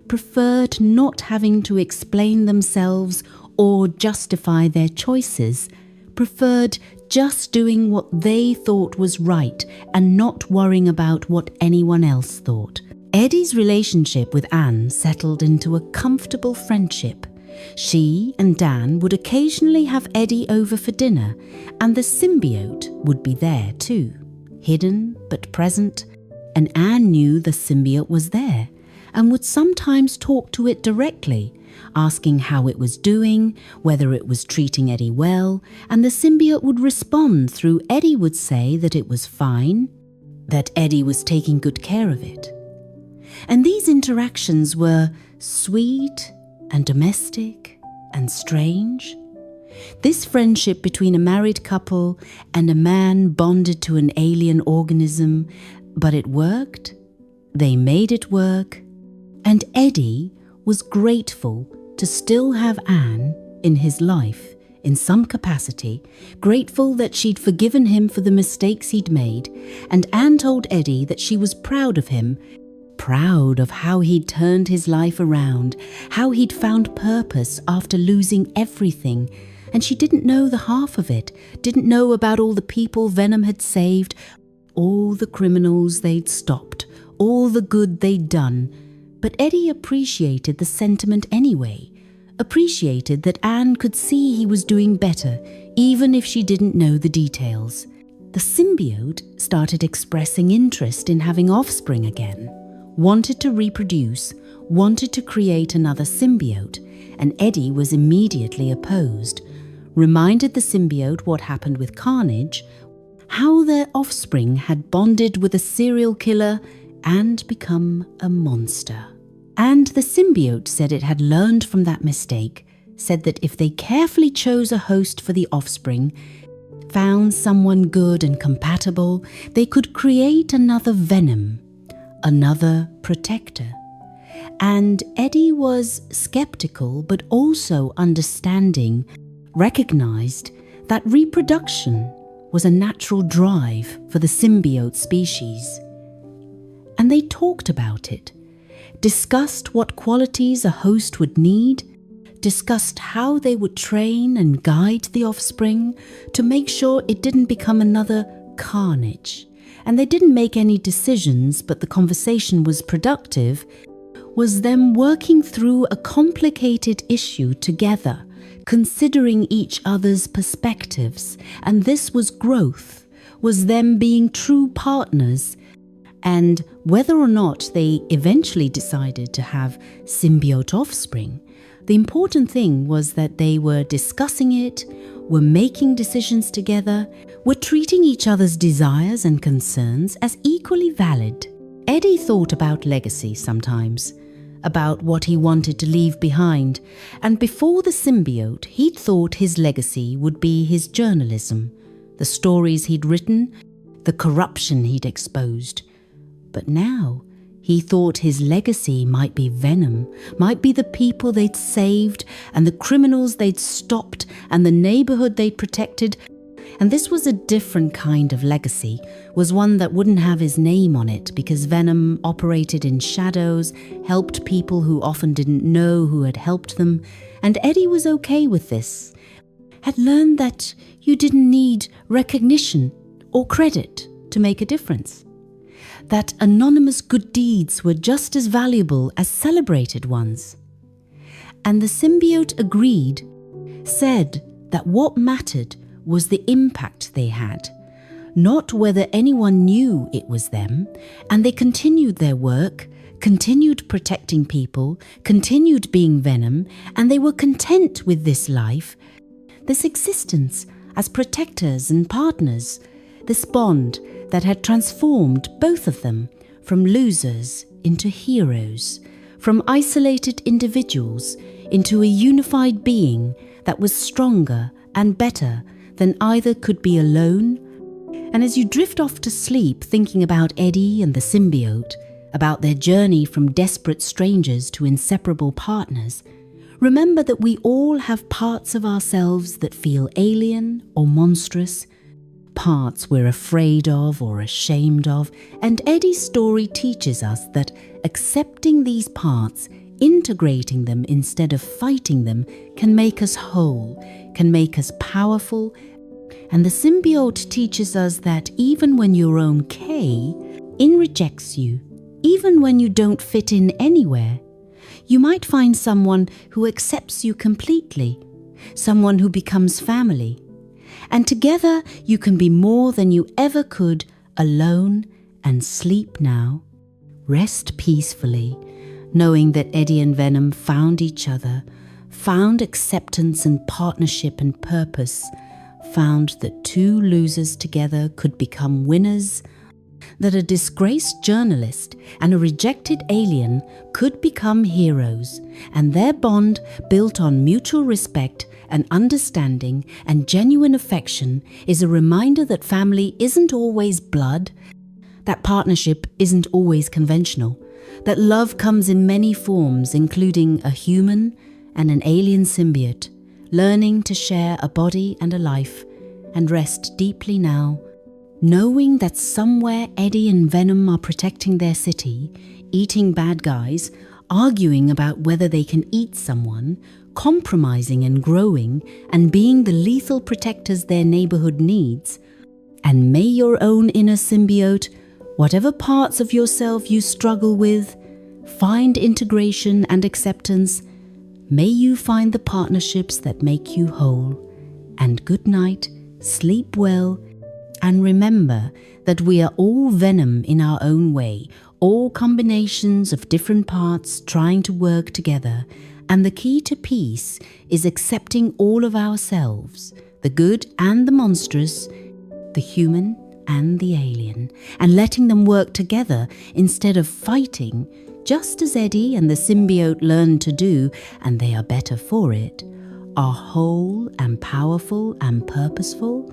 [SPEAKER 1] preferred not having to explain themselves or justify their choices, preferred just doing what they thought was right and not worrying about what anyone else thought. Eddie's relationship with Anne settled into a comfortable friendship. She and Dan would occasionally have Eddie over for dinner, and the symbiote would be there too, hidden but present, and Anne knew the symbiote was there and would sometimes talk to it directly, asking how it was doing, whether it was treating Eddie well, and the symbiote would respond through Eddie would say that it was fine, that Eddie was taking good care of it. And these interactions were sweet and domestic and strange. This friendship between a married couple and a man bonded to an alien organism, but it worked. They made it work. And Eddie was grateful to still have Anne in his life, in some capacity, grateful that she'd forgiven him for the mistakes he'd made, and Anne told Eddie that she was proud of him, proud of how he'd turned his life around, how he'd found purpose after losing everything, and she didn't know the half of it, didn't know about all the people Venom had saved, all the criminals they'd stopped, all the good they'd done. But Eddie appreciated the sentiment anyway, appreciated that Anne could see he was doing better, even if she didn't know the details. The symbiote started expressing interest in having offspring again, wanted to reproduce, wanted to create another symbiote, and Eddie was immediately opposed, reminded the symbiote what happened with Carnage, how their offspring had bonded with a serial killer and become a monster. And the symbiote said it had learned from that mistake, said that if they carefully chose a host for the offspring, found someone good and compatible, they could create another Venom, another protector. And Eddie was skeptical but also understanding, recognized that reproduction was a natural drive for the symbiote species. And they talked about it, discussed what qualities a host would need, discussed how they would train and guide the offspring to make sure it didn't become another Carnage. And they didn't make any decisions, but the conversation was productive, was them working through a complicated issue together, considering each other's perspectives. And this was growth, was them being true partners. And whether or not they eventually decided to have symbiote offspring, the important thing was that they were discussing it, were making decisions together, were treating each other's desires and concerns as equally valid. Eddie thought about legacy sometimes, about what he wanted to leave behind, and before the symbiote, he'd thought his legacy would be his journalism, the stories he'd written, the corruption he'd exposed. But now, he thought his legacy might be Venom, might be the people they'd saved, and the criminals they'd stopped, and the neighborhood they'd protected. And this was a different kind of legacy, was one that wouldn't have his name on it, because Venom operated in shadows, helped people who often didn't know who had helped them, and Eddie was okay with this, had learned that you didn't need recognition or credit to make a difference, that anonymous good deeds were just as valuable as celebrated ones. And the symbiote agreed, said that what mattered was the impact they had, not whether anyone knew it was them, and they continued their work, continued protecting people, continued being Venom, and they were content with this life, this existence as protectors and partners, this bond that had transformed both of them from losers into heroes, from isolated individuals into a unified being that was stronger and better than either could be alone. And as you drift off to sleep thinking about Eddie and the symbiote, about their journey from desperate strangers to inseparable partners, remember that we all have parts of ourselves that feel alien or monstrous, parts we're afraid of or ashamed of, and Eddie's story teaches us that accepting these parts, integrating them instead of fighting them, can make us whole, can make us powerful. And the symbiote teaches us that even when your own in rejects you, even when you don't fit in anywhere, you might find someone who accepts you completely, someone who becomes family. And together you can be more than you ever could alone, and sleep now. Rest peacefully, knowing that Eddie and Venom found each other, found acceptance and partnership and purpose, found that two losers together could become winners, that a disgraced journalist and a rejected alien could become heroes, and their bond, built on mutual respect and understanding and genuine affection, is a reminder that family isn't always blood, that partnership isn't always conventional, that love comes in many forms, including a human and an alien symbiote, learning to share a body and a life, and rest deeply now, knowing that somewhere Eddie and Venom are protecting their city, eating bad guys, arguing about whether they can eat someone, compromising and growing, and being the lethal protectors their neighborhood needs. And may your own inner symbiote, whatever parts of yourself you struggle with, find integration and acceptance. May you find the partnerships that make you whole. And good night, sleep well, and remember that we are all Venom in our own way, all combinations of different parts trying to work together. And the key to peace is accepting all of ourselves, the good and the monstrous, the human and the alien, and letting them work together instead of fighting, just as Eddie and the symbiote learned to do, and they are better for it, are whole and powerful and purposeful.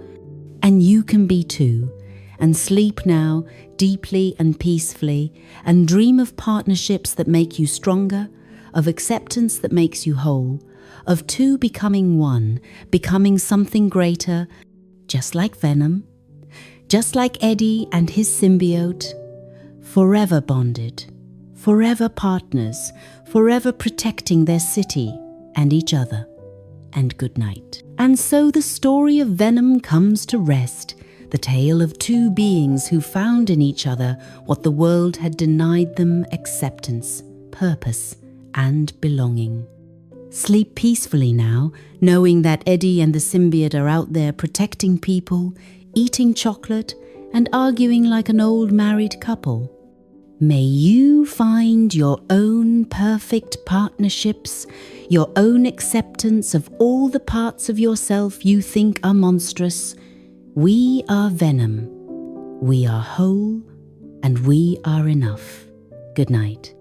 [SPEAKER 1] And you can be too, and sleep now deeply and peacefully, and dream of partnerships that make you stronger, of acceptance that makes you whole, of two becoming one, becoming something greater, just like Venom, just like Eddie and his symbiote, forever bonded, forever partners, forever protecting their city and each other. And good night. And so the story of Venom comes to rest, the tale of two beings who found in each other what the world had denied them: acceptance, purpose, and belonging. Sleep peacefully now, knowing that Eddie and the symbiote are out there protecting people, eating chocolate, and arguing like an old married couple. May you find your own perfect partnerships, your own acceptance of all the parts of yourself you think are monstrous. We are Venom. We are whole, and we are enough. Good night.